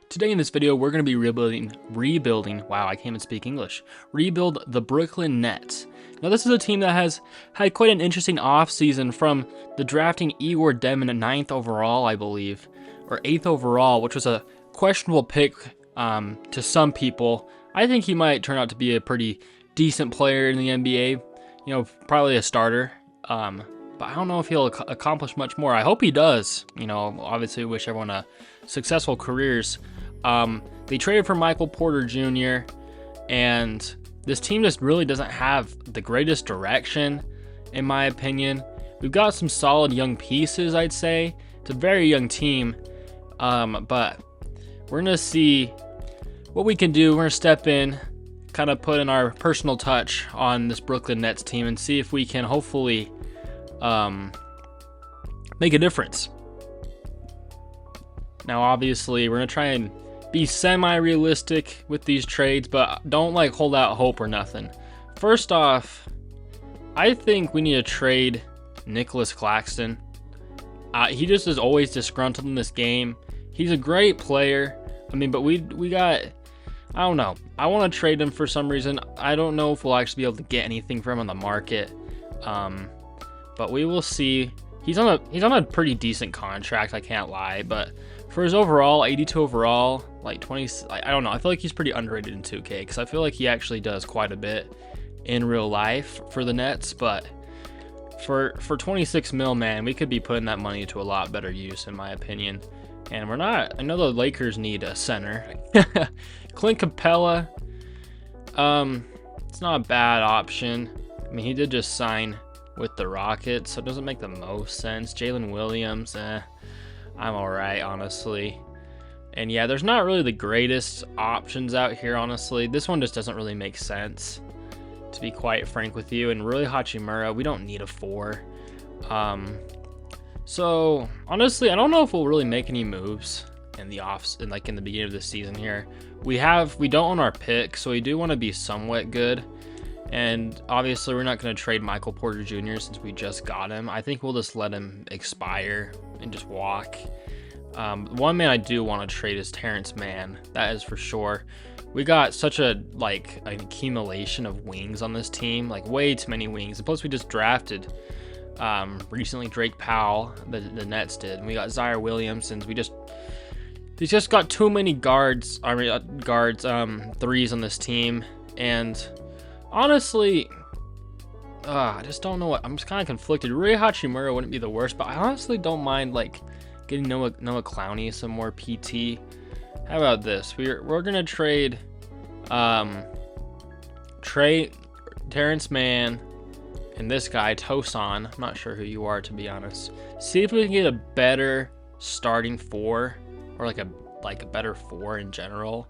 Today in this video, we're going to be rebuilding, wow, I can't even speak English, rebuild the Brooklyn Nets. Now this is a team that has had quite an interesting offseason from the drafting Igor Demon at 9th overall, I believe, or 8th overall, which was a questionable pick to some people. I think he might turn out to be a pretty decent player in the NBA, you know, probably a starter. But I don't know if he'll accomplish much more. I hope he does. You know, obviously we wish everyone a successful careers. They traded for Michael Porter Jr. and this team just really doesn't have the greatest direction, in my opinion. We've got some solid young pieces, I'd say. It's a very young team, but we're gonna see what we can do. We're gonna step in, kind of put in our personal touch on this Brooklyn Nets team and see if we can hopefully make a difference. Now obviously we're gonna try and be semi-realistic with these trades, but don't like hold out hope or nothing. First off, I think we need to trade Nicholas Claxton. He just is always disgruntled in this game. He's a great player. I mean, but we got, I don't know. I want to trade him for some reason. I don't know if we'll actually be able to get anything from him on the market. But we will see. He's on a pretty decent contract, I can't lie, but for his overall, 82 overall, like 20, I don't know. I feel like he's pretty underrated in 2K because I feel like he actually does quite a bit in real life for the Nets, but for 26 mil, man, we could be putting that money to a lot better use, in my opinion. And we're not. I know the Lakers need a center. Clint Capella, it's not a bad option. I mean, he did just sign with the Rockets, so it doesn't make the most sense. Jalen Williams, I'm alright, honestly. And yeah, there's not really the greatest options out here, honestly. This one just doesn't really make sense, to be quite frank with you. And really, Hachimura, we don't need a 4. So honestly, I don't know if we'll really make any moves in the in the beginning of the season here. We don't own our pick, so we do want to be somewhat good. And obviously we're not going to trade Michael Porter Jr. since we just got him. I think we'll just let him expire and just walk. One man I do want to trade is Terrence Mann. That is for sure. We got such an accumulation of wings on this team, like way too many wings. And plus we just drafted recently Drake Powell, the Nets did. And we got Zaire Williams, and they just got too many threes on this team. And honestly, I just don't know what. I'm just kind of conflicted. Rui Hachimura wouldn't be the worst, but I honestly don't mind like getting Noah Clowney some more PT. How about this? We're gonna trade Terrence Mann and this guy Tosan. I'm not sure who you are, to be honest. See if we can get a better starting 4, or like a better 4 in general.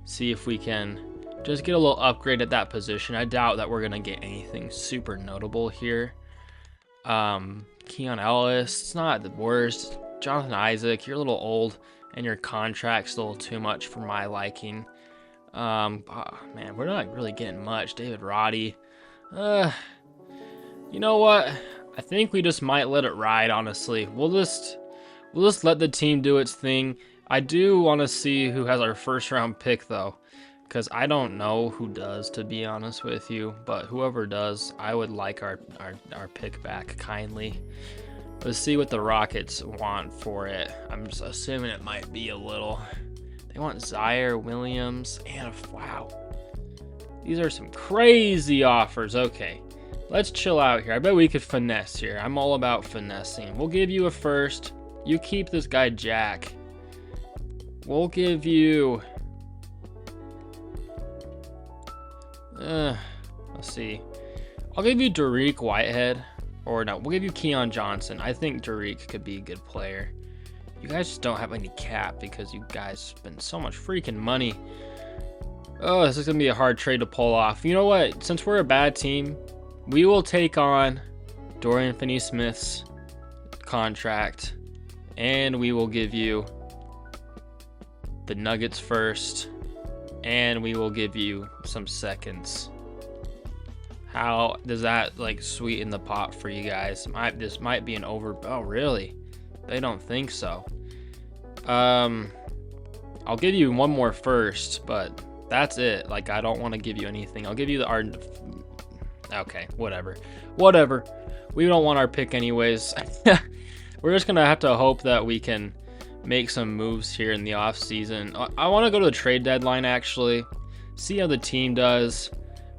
See if we can just get a little upgrade at that position. I doubt that we're gonna get anything super notable here. Keon Ellis, it's not the worst. Jonathan Isaac, you're a little old, and your contract's a little too much for my liking. Man, we're not really getting much. David Roddy, you know what? I think we just might let it ride. Honestly, we'll just let the team do its thing. I do want to see who has our first round pick though, because I don't know who does, to be honest with you. But whoever does, I would like our pick back kindly. Let's see what the Rockets want for it. I'm just assuming it might be a little. They want Zaire Williams and wow. These are some crazy offers. Okay, let's chill out here. I bet we could finesse here. I'm all about finessing. We'll give you a first. You keep this guy Jack. We'll give you. Let's see. I'll give you Derek Whitehead. Or no, we'll give you Keon Johnson. I think Derek could be a good player. You guys just don't have any cap because you guys spend so much freaking money. Oh, this is going to be a hard trade to pull off. You know what? Since we're a bad team, we will take on Dorian Finney-Smith's contract. And we will give you the Nuggets first. And we will give you some seconds. How does that like sweeten the pot for you guys? This might be an over. Oh, really? They don't think so. I'll give you one more first, but that's it. Like, I don't want to give you anything. I'll give you okay, whatever. We don't want our pick anyways. We're just gonna have to hope that we can make some moves here in the off season. I want to go to the trade deadline, actually, see how the team does.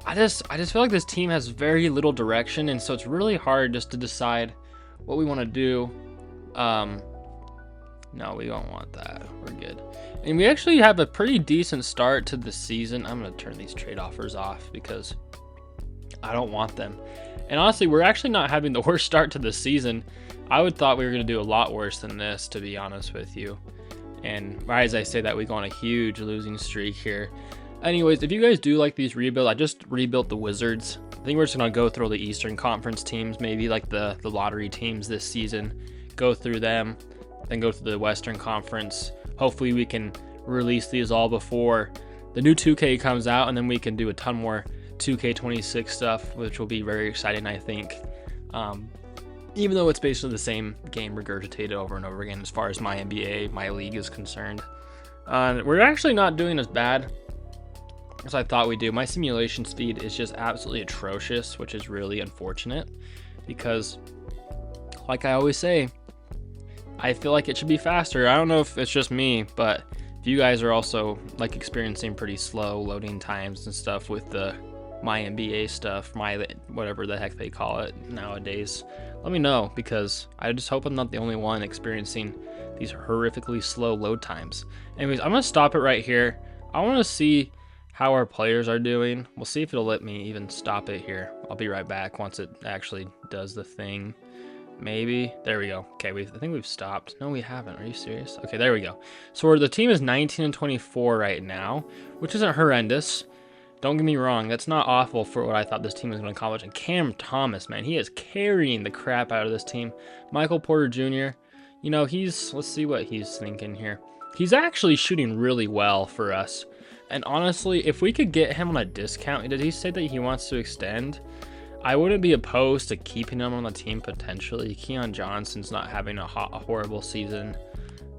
I just feel like this team has very little direction, and so it's really hard just to decide what we want to do. No, we don't want that. We're good. And we actually have a pretty decent start to the season. I'm going to turn these trade offers off because I don't want them. And honestly, we're actually not having the worst start to the season. I would thought we were going to do a lot worse than this, to be honest with you. And right as I say that, we go on a huge losing streak here. Anyways, if you guys do like these rebuilds, I just rebuilt the Wizards. I think we're just going to go through the Eastern Conference teams, maybe like the lottery teams this season. Go through them, then go to the Western Conference. Hopefully we can release these all before the new 2K comes out, and then we can do a ton more 2K26 stuff, which will be very exciting, I think. Even though it's basically the same game regurgitated over and over again as far as my NBA, my league is concerned. We're actually not doing as bad as I thought we'd do. My simulation speed is just absolutely atrocious, which is really unfortunate because, like I always say, I feel like it should be faster. I don't know if it's just me, but if you guys are also like experiencing pretty slow loading times and stuff with the my NBA stuff, my whatever the heck they call it nowadays, let me know, because I just hope I'm not the only one experiencing these horrifically slow load times. Anyways, I'm gonna stop it right here. I want to see how our players are doing. We'll see if it'll let me even stop it here. I'll be right back once it actually does the thing. Maybe. There we go. Okay, I think we've stopped. No, we haven't. Are you serious? Okay, there we go. So the team is 19 and 24 right now, which isn't horrendous. Don't get me wrong. That's not awful for what I thought this team was going to accomplish. And Cam Thomas, man, he is carrying the crap out of this team. Michael Porter Jr., you know, let's see what he's thinking here. He's actually shooting really well for us. And honestly, if we could get him on a discount, did he say that he wants to extend? I wouldn't be opposed to keeping him on the team potentially. Keon Johnson's not having a horrible season.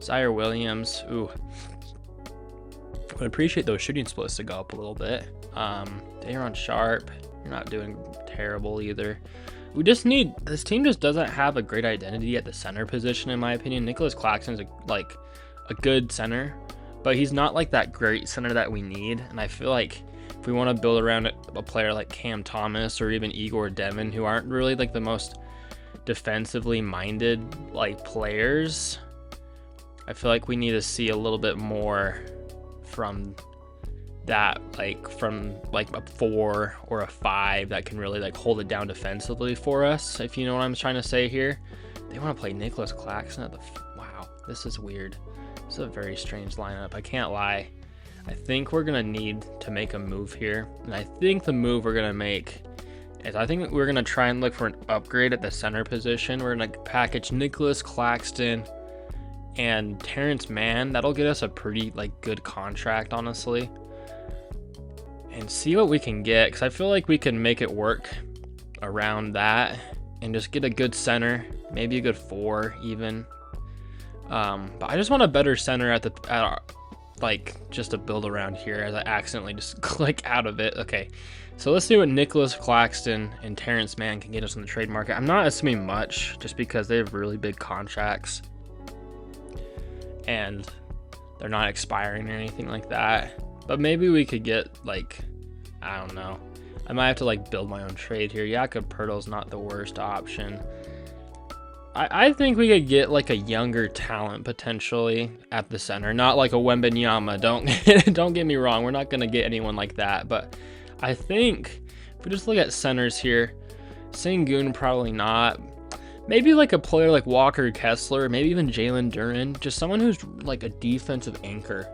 Zaire Williams, ooh. I would appreciate those shooting splits to go up a little bit. Daron Sharp, you're not doing terrible either. We just need, this team just doesn't have a great identity at the center position, in my opinion. Nicholas Claxton's like a good center, but he's not like that great center that we need. And I feel like if we want to build around a player like Cam Thomas or even Igor Devin, who aren't really like the most defensively minded like players, I feel like we need to see a little bit more from that, like from like a 4 or a 5 that can really like hold it down defensively for us, if you know what I'm trying to say here. They want to play Nicholas Claxton at the wow, this is weird. This is a very strange lineup, I can't lie. I think we're gonna need to make a move here, and I think the move we're gonna make is, I think we're gonna try and look for an upgrade at the center position. We're gonna package Nicholas Claxton and Terrence Mann. That'll get us a pretty like good contract, honestly, and see what we can get, because I feel like we can make it work around that and just get a good center, maybe a good 4 even. But I just want a better center at our, like, just to build around here, as I accidentally just click out of it. Okay, so let's see what Nicholas Claxton and Terrence Mann can get us on the trade market. I'm not assuming much, just because they have really big contracts and they're not expiring or anything like that. But maybe we could get, like, I don't know, I might have to like build my own trade here. Jakob Poeltl's not the worst option. I think we could get like a younger talent potentially at the center, not like a Wembanyama. Don't get me wrong, we're not gonna get anyone like that, but I think if we just look at centers here, Sengun probably not. Maybe like a player like Walker Kessler, maybe even Jalen Duren, just someone who's like a defensive anchor.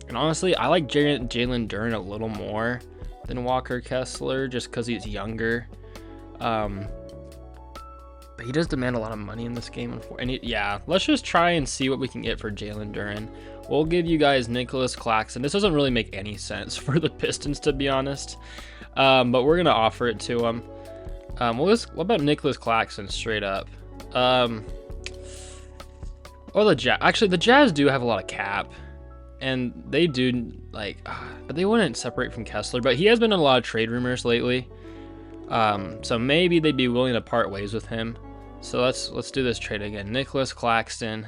And honestly, I like Jalen Duren a little more than Walker Kessler, just because he's younger. But he does demand a lot of money in this game. And yeah, let's just try and see what we can get for Jalen Duren. We'll give you guys Nicholas Claxton. This doesn't really make any sense for the Pistons, to be honest. But we're going to offer it to him. What about Nicholas Claxton straight up? Or the Jazz. Actually, the Jazz do have a lot of cap. And they do, like, but they wouldn't separate from Kessler. But he has been in a lot of trade rumors lately. So maybe they'd be willing to part ways with him. So let's do this trade again. Nicholas Claxton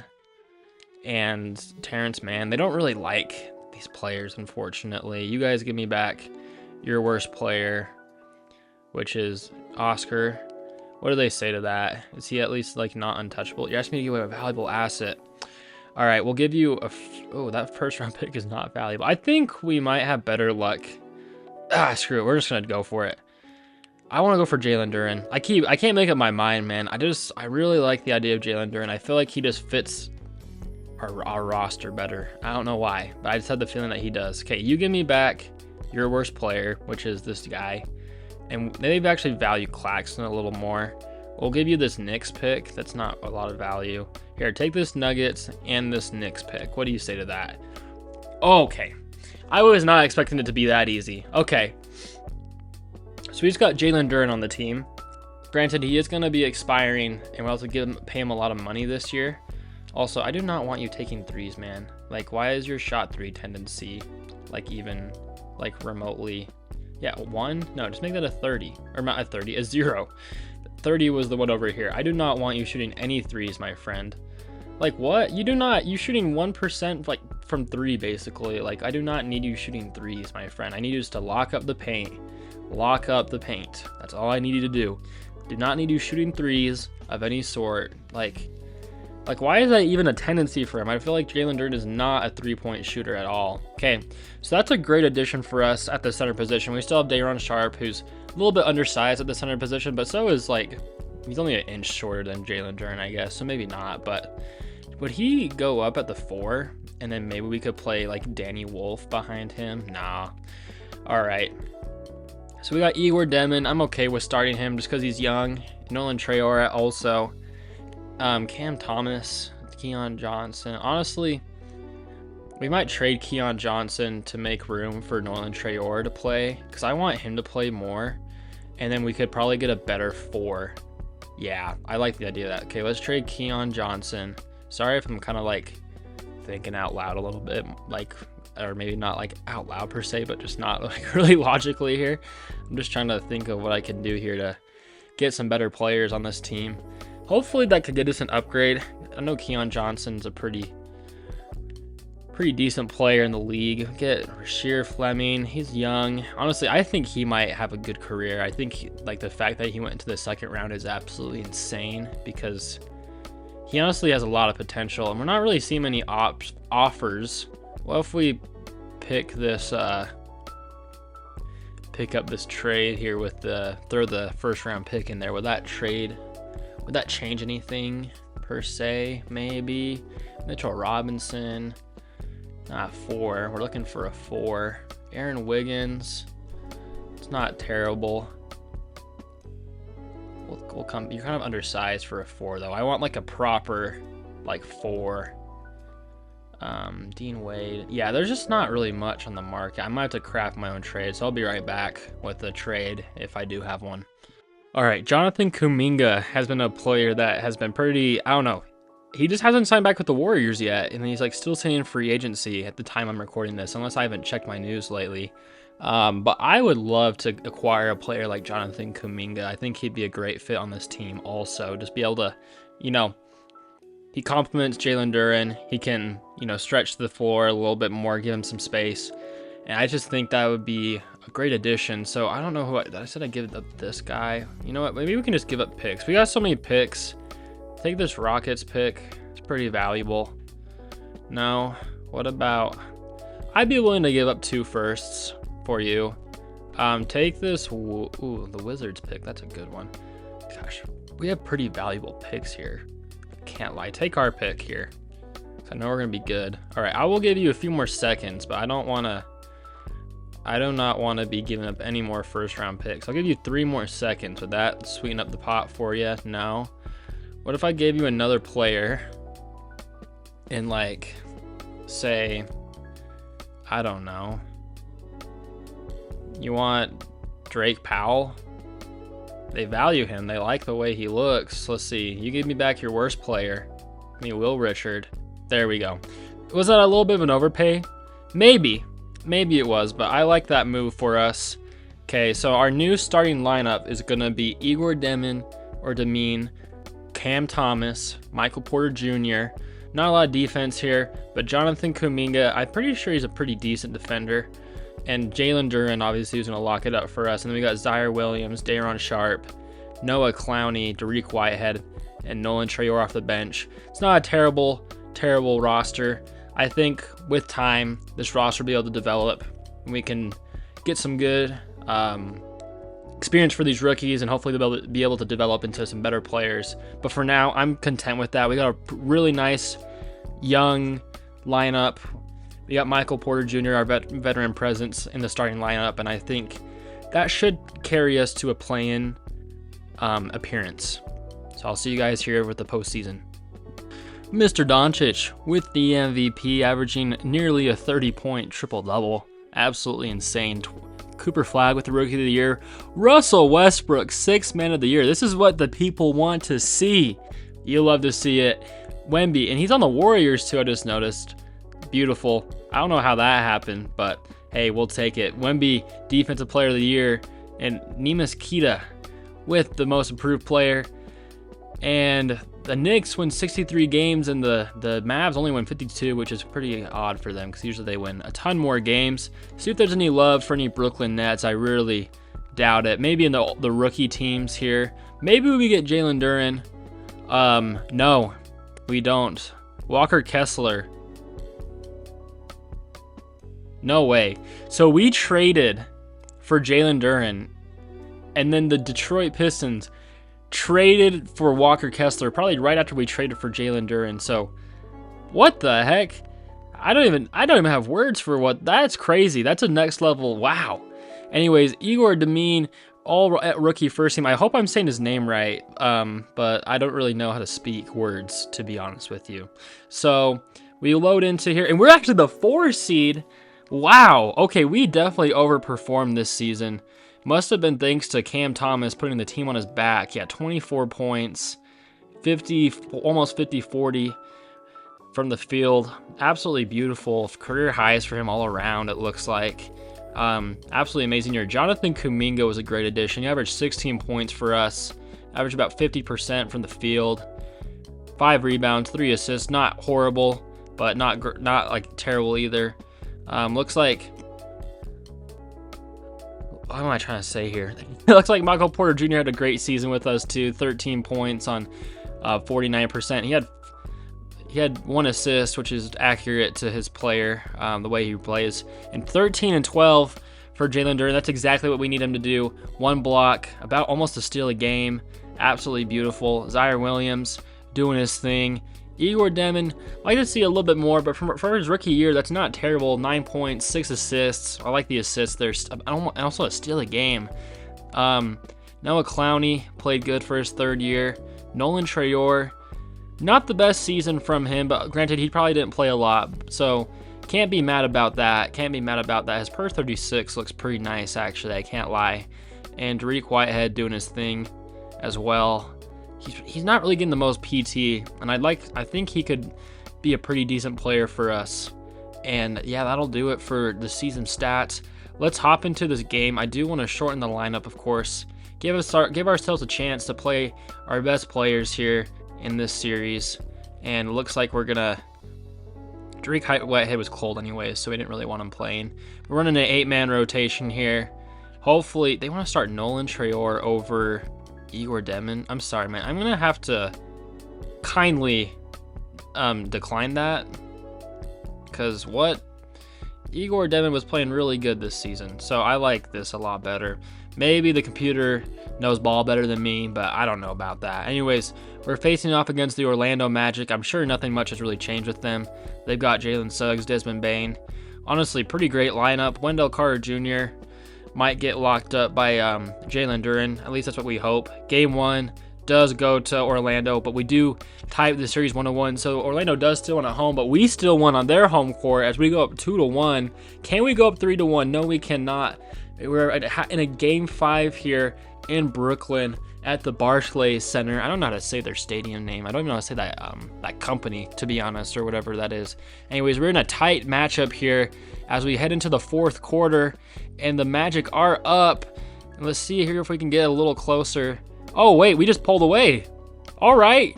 and Terrence Mann. They don't really like these players, unfortunately. You guys give me back your worst player, which is Oscar. What do they say to that? Is he at least like not untouchable? You're asking me to give away a valuable asset. All right, we'll give you a... Oh, that first round pick is not valuable. I think we might have better luck. Screw it. We're just going to go for it. I want to go for Jalen Duren. I can't make up my mind, man. I really like the idea of Jalen Duren. I feel like he just fits our roster better. I don't know why, but I just had the feeling that he does. Okay, you give me back your worst player, which is this guy. And they've actually valued Claxton a little more. We'll give you this Knicks pick. That's not a lot of value. Here, take this Nuggets and this Knicks pick. What do you say to that? Okay. I was not expecting it to be that easy. Okay. So we just got Jalen Duren on the team. Granted, he is going to be expiring, and we'll have to pay him a lot of money this year. Also, I do not want you taking threes, man. Like, why is your shot three tendency, like, even, like, remotely... Yeah, 1? No, just make that a 30. Or not a 30, a 0. 30 was the one over here. I do not want you shooting any threes, my friend. Like, what? You shooting 1%, like, from 3, basically. Like, I do not need you shooting threes, my friend. I need you just to lock up the paint. Lock up the paint. That's all I need you to do. Do not need you shooting threes of any sort. Like, why is that even a tendency for him? I feel like Jalen Duren is not a three-point shooter at all. Okay, so that's a great addition for us at the center position. We still have Day'Ron Sharpe, who's a little bit undersized at the center position, but so is, like, he's only an inch shorter than Jalen Duren, I guess, so maybe not. But would he go up at the 4, and then maybe we could play, like, Danny Wolf behind him? Nah. All right. So we got Igor Demon. I'm okay with starting him just because he's young. Nolan Traore also. Cam Thomas, Keon Johnson. Honestly, we might trade Keon Johnson to make room for Nolan Traore to play, because I want him to play more, and then we could probably get a better 4. Yeah, I like the idea of that. Okay, let's trade Keon Johnson. Sorry if I'm kind of like thinking out loud a little bit, like, or maybe not like out loud per se, but just not like really logically here. I'm just trying to think of what I can do here to get some better players on this team. Hopefully that could get us an upgrade. I know Keon Johnson's a pretty decent player in the league. Get Rasheer Fleming. He's young. Honestly, I think he might have a good career. I think like the fact that he went into the second round is absolutely insane, because he honestly has a lot of potential, and we're not really seeing many offers. Well, if we pick this, pick up this trade here with throw the first round pick in there, would that change anything per se? Maybe Mitchell Robinson. 4. We're looking for a 4. Aaron Wiggins. It's not terrible. We'll come. You're kind of undersized for a 4 though. I want like a proper like 4. Dean Wade. Yeah, there's just not really much on the market. I might have to craft my own trade, so I'll be right back with the trade if I do have one. All right, Jonathan Kuminga has been a player that has been pretty, I don't know. He just hasn't signed back with the Warriors yet, and he's like still sitting in free agency at the time I'm recording this, unless I haven't checked my news lately. But I would love to acquire a player like Jonathan Kuminga. I think he'd be a great fit on this team also. Just be able to, you know, he complements Jalen Duren. He can, you know, stretch the floor a little bit more, give him some space. And I just think that would be a great addition. So I don't know who I said I'd give up this guy. You know what? Maybe we can just give up picks. We got so many picks. Take this Rockets pick. It's pretty valuable. No. What about... I'd be willing to give up 2 firsts for you. Take this... Ooh, the Wizards pick. That's a good one. Gosh, we have pretty valuable picks here. Can't lie. Take our pick here. I know we're going to be good. All right, I will give you a few more seconds, but I do not want to be giving up any more first round picks. I'll give you 3 more seconds. Would that sweeten up the pot for you? No. What if I gave you another player and, like, say, I don't know, you want Drake Powell? They value him. They like the way he looks. Let's see. You give me back your worst player. I mean, Will Richard. There we go. Was that a little bit of an overpay? Maybe it was, but I like that move for us. Okay, so our new starting lineup is going to be Igor Demine, Cam Thomas, Michael Porter Jr. Not a lot of defense here, but Jonathan Kuminga, I'm pretty sure he's a pretty decent defender. And Jalen Duren, obviously, who's going to lock it up for us. And then we got Zaire Williams, Daron Sharp, Noah Clowney, Dariq Whitehead, and Nolan Traore off the bench. It's not a terrible roster. I think with time, this roster will be able to develop. And we can get some good experience for these rookies, and hopefully they'll be able to develop into some better players. But for now, I'm content with that. We got a really nice young lineup. We got Michael Porter Jr., our veteran presence in the starting lineup, and I think that should carry us to a play-in appearance. So I'll see you guys here with the postseason. Mr. Doncic with the MVP, averaging nearly a 30-point triple-double. Absolutely insane. Cooper Flagg with the Rookie of the Year. Russell Westbrook, 6th Man of the Year. This is what the people want to see. You love to see it. Wemby, and he's on the Warriors too, I just noticed. Beautiful. I don't know how that happened, but hey, we'll take it. Wemby, Defensive Player of the Year, and Neemias Queta with the Most Improved Player. And the Knicks win 63 games, and the Mavs only win 52, which is pretty odd for them because usually they win a ton more games. See if there's any love for any Brooklyn Nets. I really doubt it. Maybe in the rookie teams here. Maybe we get Jalen Duren. No, we don't. Walker Kessler. No way. So we traded for Jalen Duren, and then the Detroit Pistons traded for Walker Kessler probably right after we traded for Jalen Duren. So what the heck? I don't even have words for what. That's crazy. That's a next level. Wow. Anyways, Igor Demine, all rookie first team. I hope I'm saying his name right, but I don't really know how to speak words, to be honest with you. So we load into here, and we're actually the 4 seed. Wow. Okay, we definitely overperformed this season. Must have been thanks to Cam Thomas putting the team on his back. Yeah, 24 points, 50, almost 50-40 from the field. Absolutely beautiful. Career highs for him all around, it looks like. Absolutely amazing year. Jonathan Kuminga was a great addition. He averaged 16 points for us. Averaged about 50% from the field. 5 rebounds, 3 assists. Not horrible, but not like terrible either. Looks like, what am I trying to say here? It looks like Michael Porter Jr. had a great season with us too. 13 points on 49%. He had 1 assist, which is accurate to his player, the way he plays. And 13 and 12 for Jalen Duren. That's exactly what we need him to do. 1 block, about almost a steal a game. Absolutely beautiful. Zaire Williams doing his thing. Igor Demine, I like to see a little bit more, but for his rookie year, that's not terrible. 9 points, 6 assists. I like the assists there. And also a steal a game. Noah Clowney played good for his 3rd year. Nolan Traore, not the best season from him, but granted, he probably didn't play a lot, so can't be mad about that. His per 36 looks pretty nice, actually. I can't lie. And Dariq Whitehead doing his thing as well. He's not really getting the most PT, and I think he could be a pretty decent player for us. And yeah, that'll do it for the season stats. Let's hop into this game. I do want to shorten the lineup, of course. Give ourselves a chance to play our best players here in this series. And it looks like we're gonna. Dariq Whitehead was cold anyway, so we didn't really want him playing. We're running an 8-man rotation here. Hopefully, they want to start Nolan Traore over Igor Demine. I'm sorry, man. I'm gonna have to kindly decline that, because Igor Demine was playing really good this season, so I like this a lot better. Maybe the computer knows ball better than me, but I don't know about that. Anyways, we're facing off against the Orlando Magic. I'm sure nothing much has really changed with them. They've got Jalen Suggs, Desmond Bane. Honestly, pretty great lineup. Wendell Carter Jr. might get locked up by Jalen Duren. At least that's what we hope. Game 1 does go to Orlando, but we do tie the series 1-1. So Orlando does still win at home, but we still won on their home court as we go up 2-1. Can we go up 3-1? No, we cannot. We're in a game 5 here in Brooklyn at the Barclays Center. I don't know how to say their stadium name. I don't even know how to say that company, to be honest, or whatever that is. Anyways, we're in a tight matchup here. as we head into the fourth quarter, and the Magic are up. And let's see here if we can get a little closer. Oh, wait, we just pulled away. All right.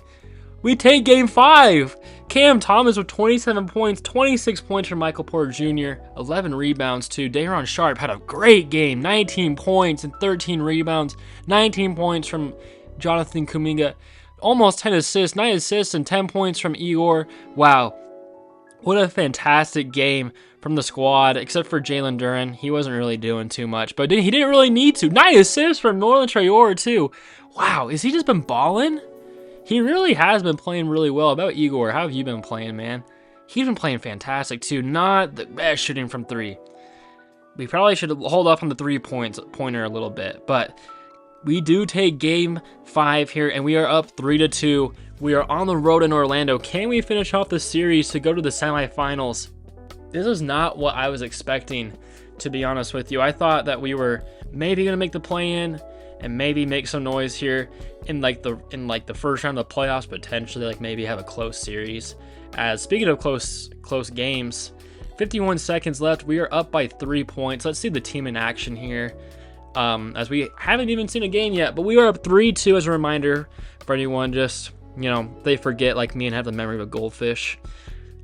We take game 5. Cam Thomas with 27 points, 26 points from Michael Porter Jr., 11 rebounds too. Day'Ron Sharpe had a great game, 19 points and 13 rebounds, 19 points from Jonathan Kuminga, almost 10 assists, 9 assists and 10 points from Igor. Wow, what a fantastic game from the squad, except for Jalen Duren. He wasn't really doing too much, but he didn't really need to. 9 assists from Norland Traore too. Wow, has he just been balling? He really has been playing really well. About Igor, how have you been playing, man? He's been playing fantastic too. Not the best shooting from 3. We probably should hold off on the 3-pointer a little bit, but we do take game 5 here, and we are up 3-2. We are on the road in Orlando. Can we finish off the series to go to the semifinals? This is not what I was expecting, to be honest with you. I thought that we were maybe gonna make the play-in and maybe make some noise here in the first round of the playoffs, potentially like maybe have a close series. As speaking of close games, 51 seconds left. We are up by 3 points. Let's see the team in action here. As we haven't even seen a game yet, but we are up 3-2 as a reminder for anyone just, they forget like me and have the memory of a goldfish.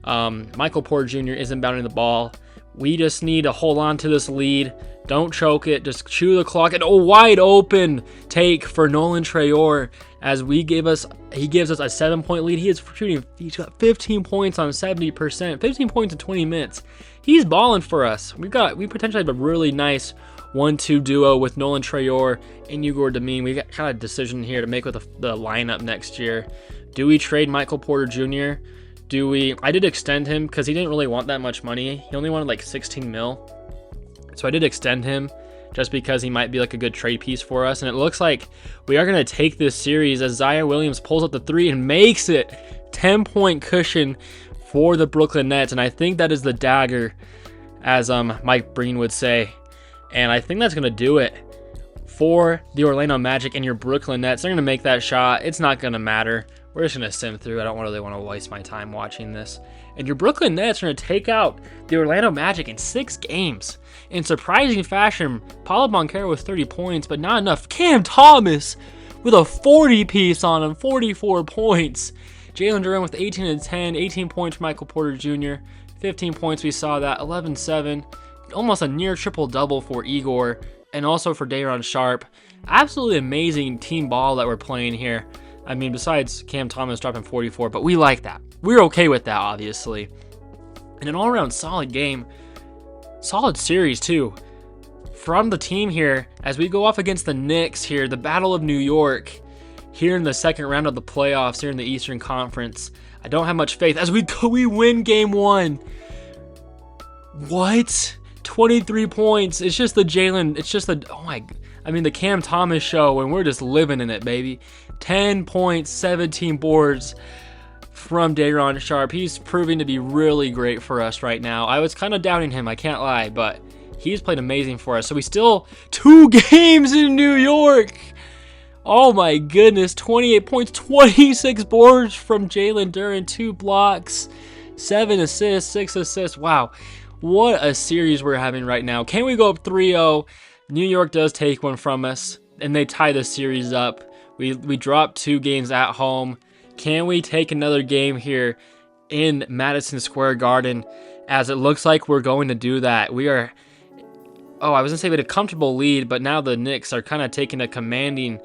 Michael Porter Jr. is inbounding the ball. We just need to hold on to this lead. Don't choke it. Just chew the clock. And a wide open take for Nolan Traore as he gives us a 7-point lead. He's got 15 points on 70%, 15 points in 20 minutes. He's balling for us. We potentially have a really nice 1-2 duo with Nolan Traore and Igor Demine. We got kind of a decision here to make with the lineup next year. Do we trade Michael Porter Jr.? I did extend him because he didn't really want that much money. He only wanted like 16 mil. So I did extend him just because he might be like a good trade piece for us. And it looks like we are going to take this series as Zion Williams pulls up the 3 and makes it 10-point cushion for the Brooklyn Nets. And I think that is the dagger, as Mike Breen would say. And I think that's going to do it for the Orlando Magic and your Brooklyn Nets. They're going to make that shot. It's not going to matter. We're just going to sim through. I don't really want to waste my time watching this. And your Brooklyn Nets are going to take out the Orlando Magic in 6 games. In surprising fashion, Paolo Banchero with 30 points, but not enough. Cam Thomas with a 40-piece on him, 44 points. Jalen Duren with 18 and 10, 18 points for Michael Porter Jr., 15 points, we saw that, 11-7. Almost a near triple-double for Igor, and also for Day'Ron Sharpe. Absolutely amazing team ball that we're playing here. I mean, besides Cam Thomas dropping 44, but we like that. We're okay with that, obviously. And an all-around solid game. Solid series, too. From the team here, as we go off against the Knicks here, the Battle of New York, here in the second round of the playoffs, here in the Eastern Conference. I don't have much faith as we win game 1. What? 23 points. It's just the the Cam Thomas show, and we're just living in it, baby. 10 points, 17 boards from Day'Ron Sharpe. He's proving to be really great for us right now. I was kind of doubting him, I can't lie, but he's played amazing for us. So we still 2 games in New York. Oh my goodness, 28 points, 26 boards from Jalen Duren, 2 blocks, 7 assists, 6 assists. Wow, what a series we're having right now. Can we go up 3-0? New York does take one from us, and they tie the series up. We dropped 2 games at home. Can we take another game here in Madison Square Garden? As it looks like we're going to do that. We are... Oh, I was going to say we had a comfortable lead, but now the Knicks are kind of taking a commanding...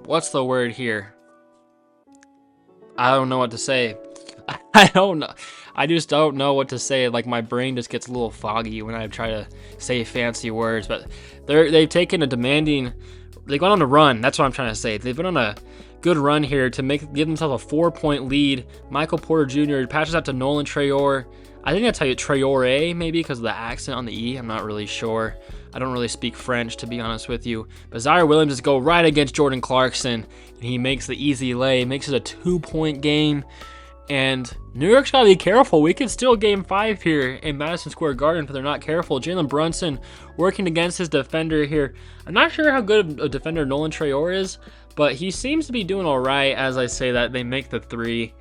what's the word here? I don't know what to say. I don't know. I just don't know what to say. Like, my brain just gets a little foggy when I try to say fancy words. But they've taken a demanding... They went on a run. That's what I'm trying to say. They've been on a good run here to give themselves a 4-point lead. Michael Porter Jr. passes out to Nolan Traore. I think that's how you Traore, maybe because of the accent on the E. I'm not really sure. I don't really speak French, to be honest with you. But Zion Williams just go right against Jordan Clarkson, and he makes the easy lay. Makes it a 2-point game. And New York's got to be careful. We could steal game 5 here in Madison Square Garden if they're not careful. Jalen Brunson working against his defender here. I'm not sure how good a defender Nolan Traore is, but he seems to be doing all right as I say that. They make the 3.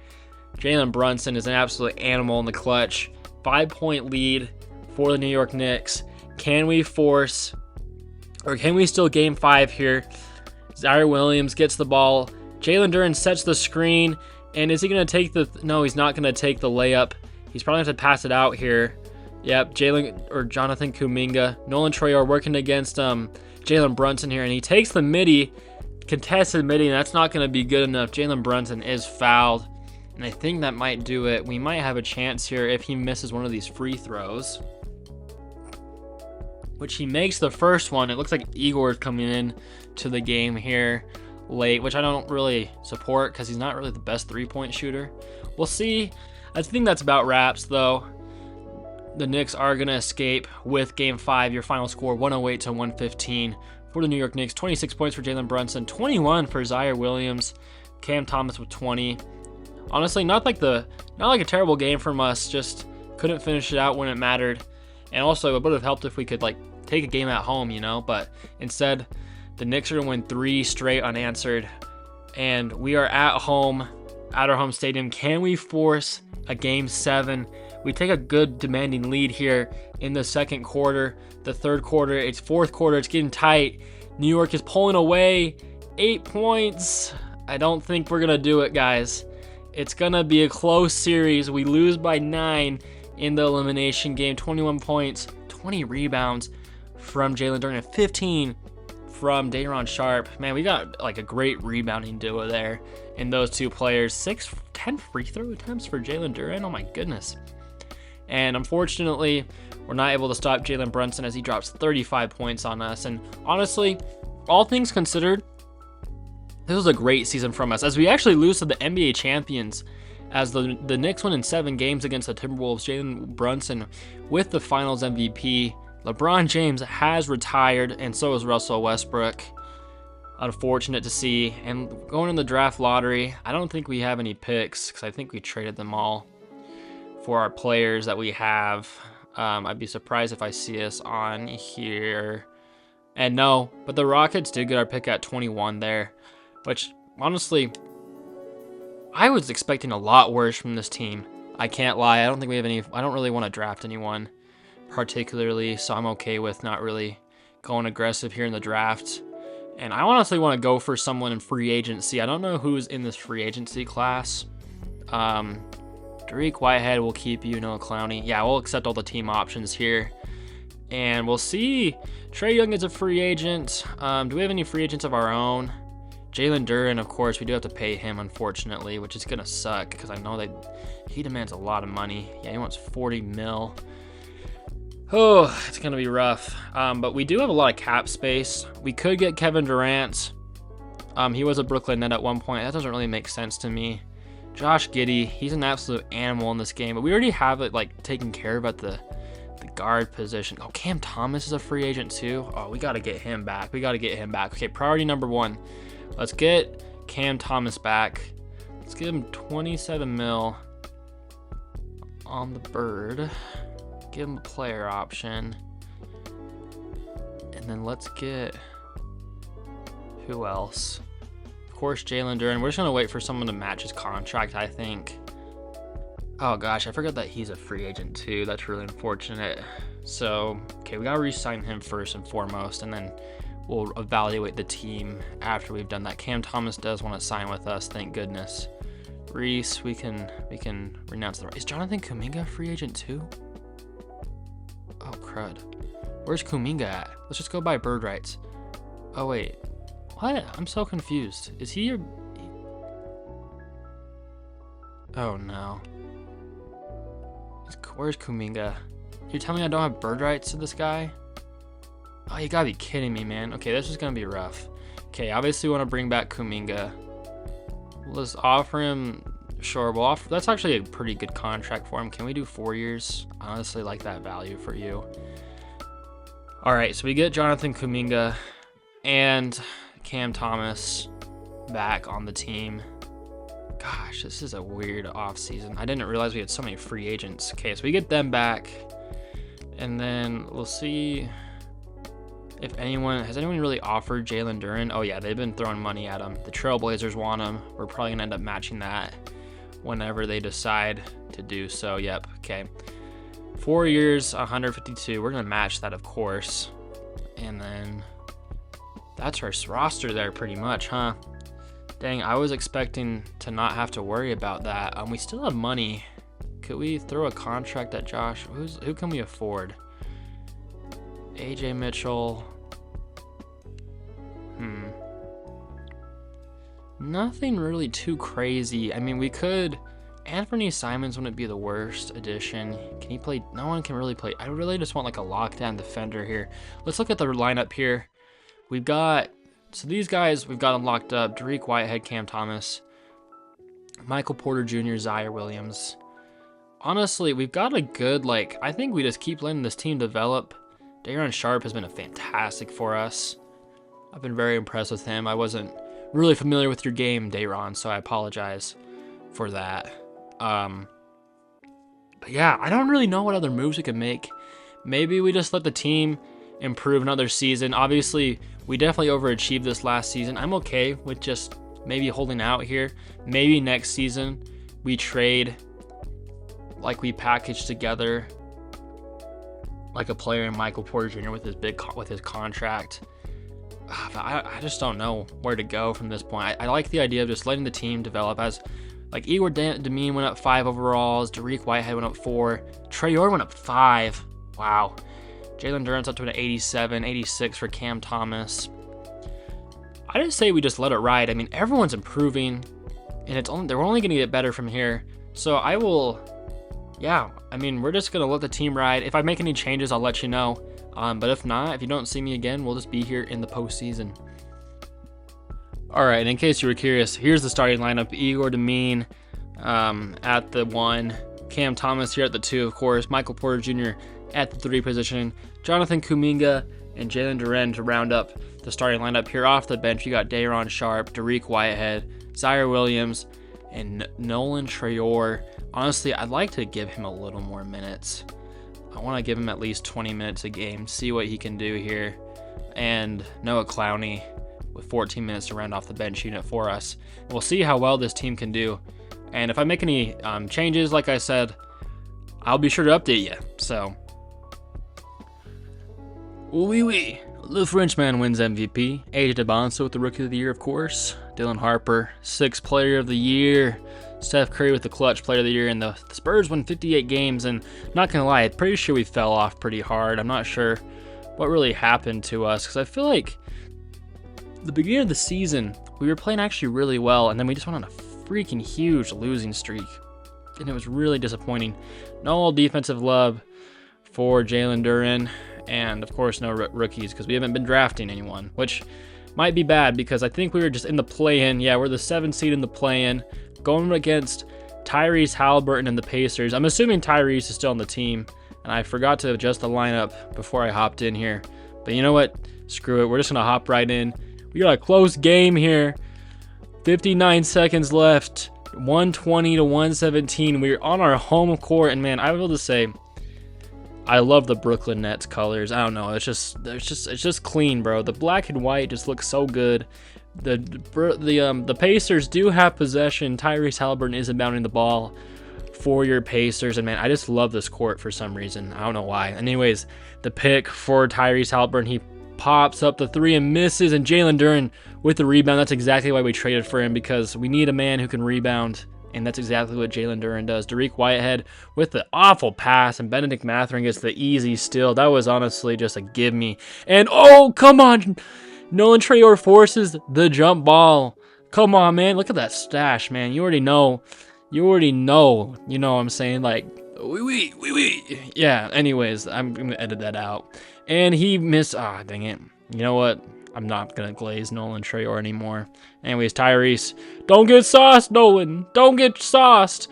Jalen Brunson is an absolute animal in the clutch. 5-point lead for the New York Knicks. Can we force, or can we still game 5 here? Zaire Williams gets the ball. Jalen Duren sets the screen. And is he going to take the... No, he's not going to take the layup. He's probably going to have to pass it out here. Yep, Jonathan Kuminga. Nolan Troyer working against Jalen Brunson here. And he takes the midi, contested midi, and that's not going to be good enough. Jalen Brunson is fouled. And I think that might do it. We might have a chance here if he misses one of these free throws, which he makes the first one. It looks like Igor is coming in to the game here late, which I don't really support because he's not really the best three-point shooter. We'll see. I think that's about wraps, though. The Knicks are going to escape with Game 5. Your final score, 108-115 for the New York Knicks. 26 points for Jalen Brunson, 21 for Zaire Williams, Cam Thomas with 20. Honestly, not like a terrible game from us, just couldn't finish it out when it mattered. And also, it would have helped if we could take a game at home, but instead, the Knicks are going to win 3 straight unanswered. And we are at home, at our home stadium. Can we force a Game 7? We take a good demanding lead here in the second quarter. The third quarter, it's fourth quarter, it's getting tight. New York is pulling away. 8 points. I don't think we're going to do it, guys. It's going to be a close series. We lose by 9 in the elimination game. 21 points, 20 rebounds from Jalen Duren, 15 from Day'Ron Sharpe. Man, we got a great rebounding duo there in those two players. 10 free throw attempts for Jalen Duren. Oh my goodness. And unfortunately, we're not able to stop Jalen Brunson as he drops 35 points on us. And honestly, all things considered, this was a great season from us as we actually lose to the NBA champions as the Knicks win in 7 games against the Timberwolves. Jalen Brunson with the finals MVP. LeBron James has retired, and so is Russell Westbrook. Unfortunate to see. And going in the draft lottery, I don't think we have any picks because I think we traded them all for our players that we have. I'd be surprised if I see us on here. And no, but the Rockets did get our pick at 21 there, which honestly, I was expecting a lot worse from this team. I can't lie. I don't think we have any. I don't really want to draft anyone particularly, so I'm okay with not really going aggressive here in the draft. And I honestly want to go for someone in free agency. I don't know who's in this free agency class. Dariq Whitehead will keep you, Noah Clowney. Yeah, we'll accept all the team options here. And we'll see. Trae Young is a free agent. Do we have any free agents of our own? Jalen Duren, of course, we do have to pay him, unfortunately, which is going to suck because I know that he demands a lot of money. Yeah, he wants 40 mil. Oh, it's going to be rough. But we do have a lot of cap space. We could get Kevin Durant. He was a Brooklyn Net at one point. That doesn't really make sense to me. Josh Giddey, he's an absolute animal in this game, but we already have it taken care of at the guard position. Oh, Cam Thomas is a free agent too. Oh, we got to get him back. Okay, priority number 1. Let's get Cam Thomas back. Let's give him 27 mil on the bird. Give him a player option. And then let's get, who else? Of course, Jalen Duren. We're just going to wait for someone to match his contract, I think. Oh gosh, I forgot that he's a free agent too. That's really unfortunate. So, okay, we got to re-sign him first and foremost, and then we'll evaluate the team after we've done that. Cam Thomas does want to sign with us, thank goodness. Reese, we can renounce the right. Is Jonathan Kuminga a free agent too? Oh crud. Where's Kuminga at? Let's just go by bird rights. Oh wait. What? I'm so confused. Is he your... Oh no. Where's Kuminga? You're telling me I don't have bird rights to this guy? Oh, you gotta be kidding me, man. Okay, this is gonna be rough. Okay, obviously we want to bring back Kuminga. Let's offer him... Sure, we'll offer... That's actually a pretty good contract for him. Can we do 4 years? I honestly like that value for you. Alright, so we get Jonathan Kuminga and Cam Thomas back on the team. Gosh, this is a weird offseason. I didn't realize we had so many free agents. Okay, so we get them back. And then we'll see if anyone... Has anyone really offered Jalen Duren? Oh yeah, they've been throwing money at him. The Trailblazers want him. We're probably going to end up matching that. whenever they decide to do so. Yep, okay. 4 years, 152. We're going to match that, of course. And then that's our roster there pretty much, huh? Dang, I was expecting to not have to worry about that. We still have money. Could we throw a contract at Josh? Who can we afford? AJ Mitchell. Nothing really too crazy. I mean, we could... Anthony Simons wouldn't be the worst addition. Can he play? No one can really play. I really just want like a lockdown defender here. Let's look at the lineup here. We've got... So these guys, we've got them locked up. Dariq Whitehead, Cam Thomas, Michael Porter Jr., Zaire Williams. Honestly, we've got a good, like... I think we just keep letting this team develop. Daron Sharp has been a fantastic for us. I've been very impressed with him. I wasn't really familiar with your game, Daron, so I apologize for that. But yeah, I don't really know what other moves we can make. Maybe we just let the team improve another season. Obviously, we definitely overachieved this last season. I'm okay with just maybe holding out here. Maybe next season we trade, like we package together like a player in Michael Porter Jr. with his contract. I just don't know where to go from this point. I like the idea of just letting the team develop. As like Igor Demine went up 5 overalls, Dariq Whitehead went up 4, Traore went up 5. Wow. Jalen Duren's up to an 87, 86 for Cam Thomas. I just say we just let it ride. I mean, everyone's improving, and they're only going to get better from here. So I will, yeah. I mean, we're just going to let the team ride. If I make any changes, I'll let you know. But if not, if you don't see me again, we'll just be here in the postseason. All right, in case you were curious, here's the starting lineup. Igor Demine at the 1. Cam Thomas here at the 2, of course. Michael Porter Jr. at the 3 position. Jonathan Kuminga and Jalen Duren to round up the starting lineup here. Off the bench, you got Daron Sharp, Dariq Whitehead, Zaire Williams, and Nolan Traore. Honestly, I'd like to give him a little more minutes. I want to give him at least 20 minutes a game, see what he can do here. And Noah Clowney with 14 minutes to round off the bench unit for us. And we'll see how well this team can do. And if I make any changes, like I said, I'll be sure to update you. So, oui. The Frenchman wins MVP. AJ DeBonso with the Rookie of the Year, of course. Dylan Harper, 6th Player of the Year. Steph Curry with the Clutch Player of the Year. And the Spurs won 58 games. And not going to lie, I'm pretty sure we fell off pretty hard. I'm not sure what really happened to us, because I feel like the beginning of the season, we were playing actually really well. And then we just went on a freaking huge losing streak. And it was really disappointing. No defensive love for Jalen Duren. And, of course, no rookies, because we haven't been drafting anyone, which might be bad, because I think we were just in the play-in. Yeah, we're the 7th seed in the play-in, going against Tyrese Halliburton and the Pacers. I'm assuming Tyrese is still on the team, and I forgot to adjust the lineup before I hopped in here. But you know what? Screw it. We're just going to hop right in. We got a close game here. 59 seconds left. 120 to 117. We're on our home court, and, man, I will just say, I love the Brooklyn Nets colors. I don't know. It's just clean, bro. The black and white just looks so good. The Pacers do have possession. Tyrese Halliburton is inbounding the ball for your Pacers, and man, I just love this court for some reason. I don't know why. Anyways, the pick for Tyrese Halliburton, he pops up the 3 and misses, and Jalen Duren with the rebound. That's exactly why we traded for him, because we need a man who can rebound. And that's exactly what Jalen Duren does. Dariq Whitehead with the awful pass, and Benedict Mathurin gets the easy steal. That was honestly just a give me. And oh, come on. Nolan Traore forces the jump ball. Come on, man. Look at that stash, man. You already know. You know what I'm saying? Like, oui. Yeah, anyways, I'm going to edit that out. And he missed. Ah, dang it. You know what? I'm not going to glaze Nolan Traore anymore. Anyways, Tyrese. Don't get sauced, Nolan. Don't get sauced.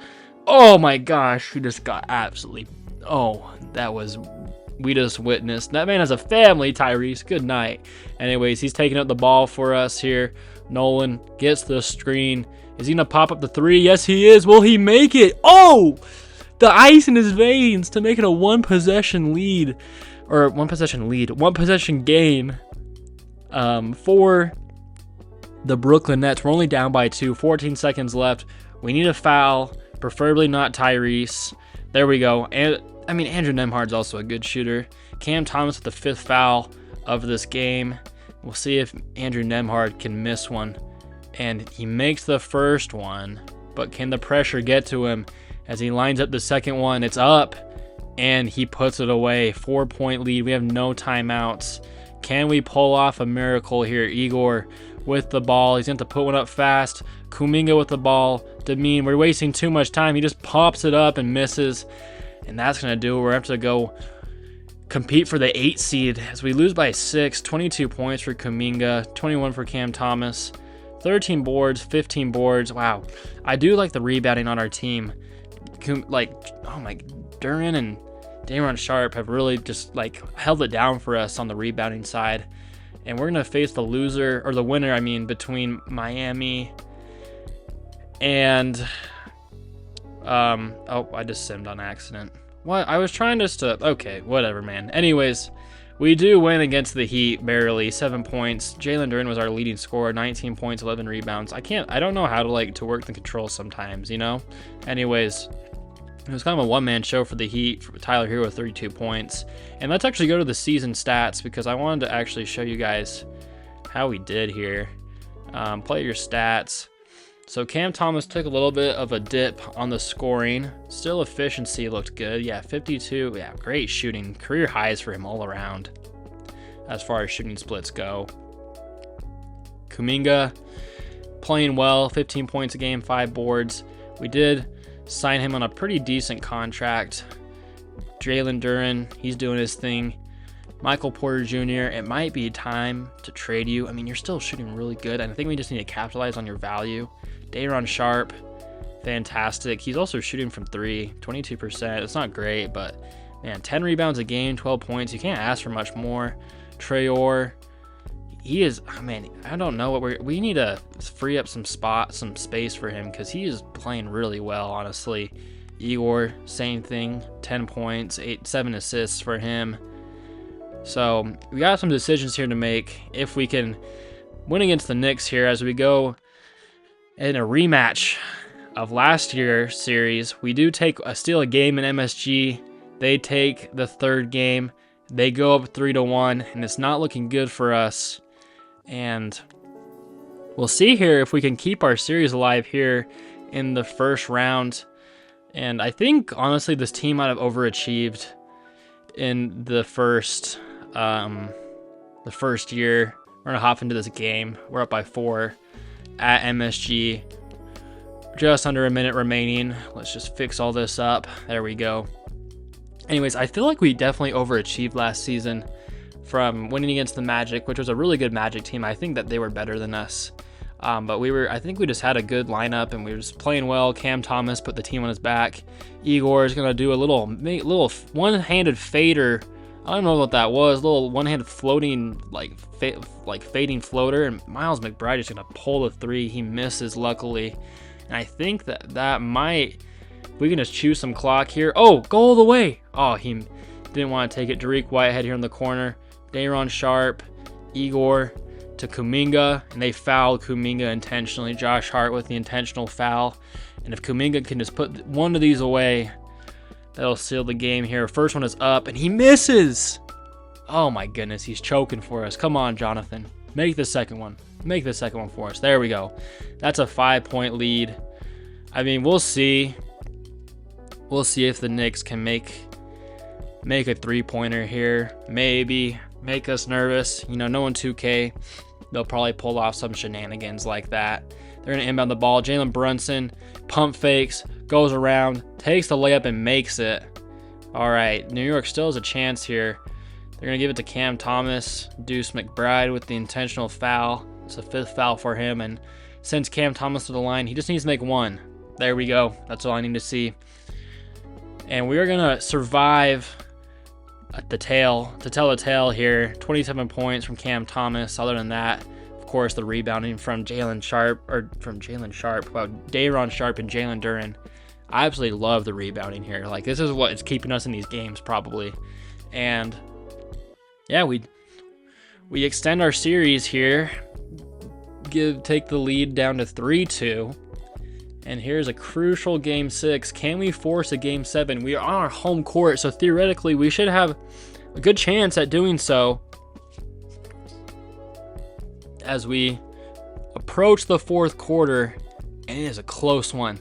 Oh, my gosh. We just got absolutely... Oh, that was... We just witnessed. That man has a family, Tyrese. Good night. Anyways, he's taking up the ball for us here. Nolan gets the screen. Is he going to pop up the 3? Yes, he is. Will he make it? Oh! The ice in his veins to make it a one-possession lead. Or one-possession game. For the Brooklyn Nets. We're only down by 2. 14 seconds left. We need a foul, preferably not Tyrese. There we go. And I mean, Andrew Nembhard's also a good shooter. Cam Thomas with the 5th foul of this game. We'll see if Andrew Nembhard can miss one. And he makes the first one, but can the pressure get to him as he lines up the second one? It's up, and he puts it away. 4-point lead. We have no timeouts. Can we pull off a miracle here? Igor with the ball. He's going to have to put one up fast. Kuminga with the ball. Demeen, we're wasting too much time. He just pops it up and misses, and that's going to do it. We're going to have to go compete for the 8 seed as we lose by 6. 22 points for Kuminga, 21 for Cam Thomas, 13 boards, 15 boards. Wow, I do like the rebounding on our team. Like, oh my, Duren and Day'Ron Sharpe have really just like held it down for us on the rebounding side. And we're gonna face the loser, or the winner, I mean, between Miami and oh, I just simmed on accident. What? I was trying just to, okay, whatever, man. Anyways, we do win against the Heat barely, 7 points. Jalen Duren was our leading scorer, 19 points, 11 rebounds. I don't know how to work the controls sometimes, you know? Anyways, it was kind of a one-man show for the Heat. For Tyler Hero with 32 points. And let's actually go to the season stats, because I wanted to actually show you guys how we did here. Player stats. So Cam Thomas took a little bit of a dip on the scoring. Still efficiency looked good. Yeah, 52. Yeah, great shooting. Career highs for him all around as far as shooting splits go. Kuminga playing well, 15 points a game, 5 boards. We did sign him on a pretty decent contract. Jalen Duren, he's doing his thing. Michael Porter Jr., it might be time to trade you. I mean, you're still shooting really good, and I think we just need to capitalize on your value. Day'Ron Sharpe, fantastic. He's also shooting from 3, 22%. It's not great, but man, 10 rebounds a game, 12 points. You can't ask for much more. Traore, he is, I mean, I don't know what we need to free up some space for him, because he is playing really well, honestly. Igor, same thing, 10 points, 7 assists for him. So we got some decisions here to make if we can win against the Knicks here as we go in a rematch of last year's series. We do steal a game in MSG. They take the 3rd game. They go up 3-1, and it's not looking good for us. And we'll see here if we can keep our series alive here in the first round. And I think, honestly, this team might have overachieved in the first year. We're gonna hop into this game. We're up by 4 at MSG. Just under a minute remaining. Let's just fix all this up. There we go. Anyways, I feel like we definitely overachieved last season from winning against the Magic, which was a really good Magic team. I think that they were better than us. But I think we just had a good lineup, and we were just playing well. Cam Thomas put the team on his back. Igor is gonna do a little one-handed fader. I don't know what that was. A little one-handed floating, like fading floater. And Miles McBride is gonna pull the 3. He misses, luckily. And I think that might, we can just choose some clock here. Oh, go all the way. Oh, he didn't want to take it. Dariq Whitehead here in the corner. Day'Ron Sharpe, Igor to Kuminga, and they fouled Kuminga intentionally. Josh Hart with the intentional foul. And if Kuminga can just put one of these away, that'll seal the game here. First one is up, and he misses. Oh my goodness, he's choking for us. Come on, Jonathan. Make the second one. Make the second one for us. There we go. That's a 5-point lead. I mean, we'll see. We'll see if the Knicks can make a 3-pointer here. Maybe make us nervous. You know, no one 2K. They'll probably pull off some shenanigans like that. They're going to inbound the ball. Jalen Brunson pump fakes, goes around, takes the layup, and makes it. All right, New York still has a chance here. They're going to give it to Cam Thomas. Deuce McBride with the intentional foul. It's the 5th foul for him, and sends Cam Thomas to the line. He just needs to make 1. There we go. That's all I need to see. And we are going to survive at the tail, to tell the tale here. 27 points from Cam Thomas. Other than that, of course, the rebounding from Day'Ron Sharpe, wow, Day'Ron Sharpe and Jalen Duren. I absolutely love the rebounding here. Like, this is what is keeping us in these games, probably. And yeah, we extend our series here. Take the lead down to 3-2. And here's a crucial game 6. Can we force a game 7? We are on our home court, so theoretically we should have a good chance at doing so as we approach the fourth quarter, and it is a close one.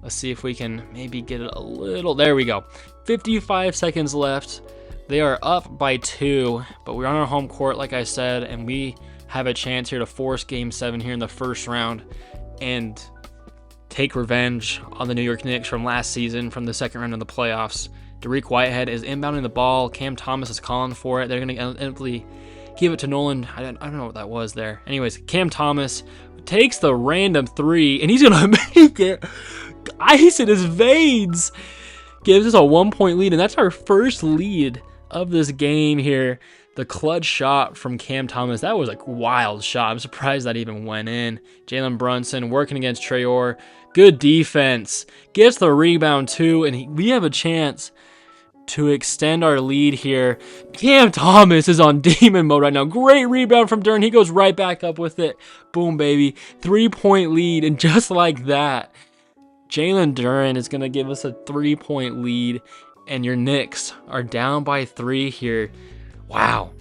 Let's see if we can maybe get it a little. There we go. 55 seconds left. They are up by 2, but we're on our home court, like I said, and we have a chance here to force game 7 here in the first round and take revenge on the New York Knicks from last season, from the second round of the playoffs. Dariq Whitehead is inbounding the ball. Cam Thomas is calling for it. They're going to inevitably give it to Nolan. I don't know what that was there. Anyways, Cam Thomas takes the random 3, and he's going to make it. Ice in his veins. Gives us a 1-point lead, and that's our first lead of this game here. The clutch shot from Cam Thomas, that was a wild shot. I'm surprised that even went in. Jalen Brunson working against Traore. Good defense. Gets the rebound too, and we have a chance to extend our lead here. Cam Thomas is on demon mode right now. Great rebound from Duren. He goes right back up with it. Boom, baby. 3-point lead, and just like that, Jalen Duren is going to give us a 3-point lead, and your Knicks are down by 3 here. Wow.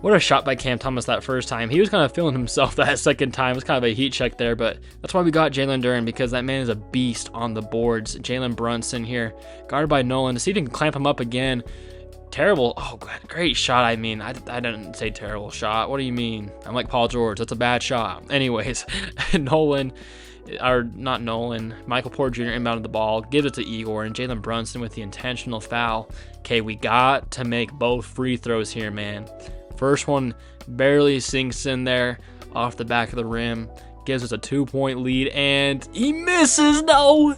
What a shot by Cam Thomas that first time. He was kind of feeling himself that second time. It was kind of a heat check there, but that's why we got Jalen Duren, because that man is a beast on the boards. Jalen Brunson here, guarded by Nolan. To see if he can clamp him up again. Terrible. Oh, great shot. I mean, I didn't say terrible shot. What do you mean? I'm like Paul George. That's a bad shot. Anyways, Michael Porter Jr. inbounded the ball, gives it to Igor, and Jalen Brunson with the intentional foul. Okay, we got to make both free throws here, man. First one barely sinks in there off the back of the rim, gives us a 2-point lead, and he misses. No.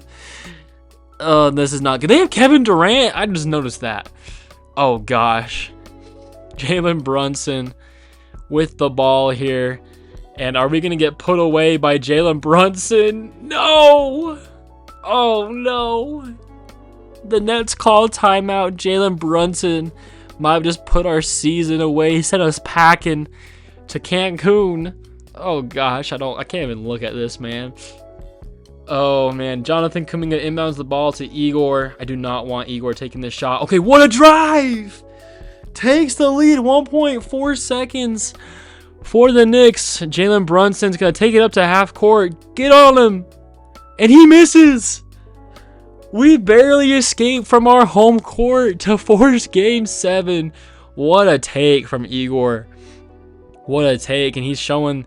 Oh, this is not good. They have Kevin Durant. I just noticed that. Oh, gosh. Jalen Brunson with the ball here. And are we going to get put away by Jalen Brunson? No! Oh, no. The Nets call timeout. Jalen Brunson might have just put our season away. He sent us packing to Cancun. Oh, gosh. I can't even look at this, man. Oh, man. Jonathan Kuminga inbounds the ball to Igor. I do not want Igor taking this shot. Okay, what a drive! Takes the lead. 1.4 seconds. For the Knicks, Jalen Brunson's going to take it up to half court. Get on him. And he misses. We barely escaped from our home court to force game 7. What a take from Igor. What a take. And he's showing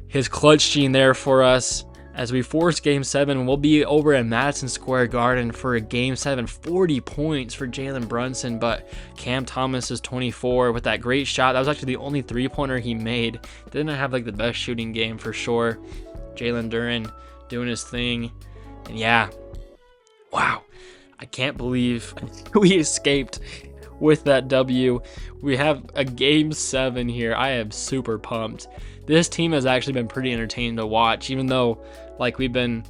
his clutch gene there for us. As we force game 7, we'll be over at Madison Square Garden for a game 7. 40 points for Jalen Brunson, but Cam Thomas is 24 with that great shot. That was actually the only 3-pointer he made. Didn't have like the best shooting game for sure. Jalen Duren doing his thing. And yeah, wow. I can't believe we escaped with that W. We have a game 7 here. I am super pumped. This team has actually been pretty entertaining to watch, even though like we've been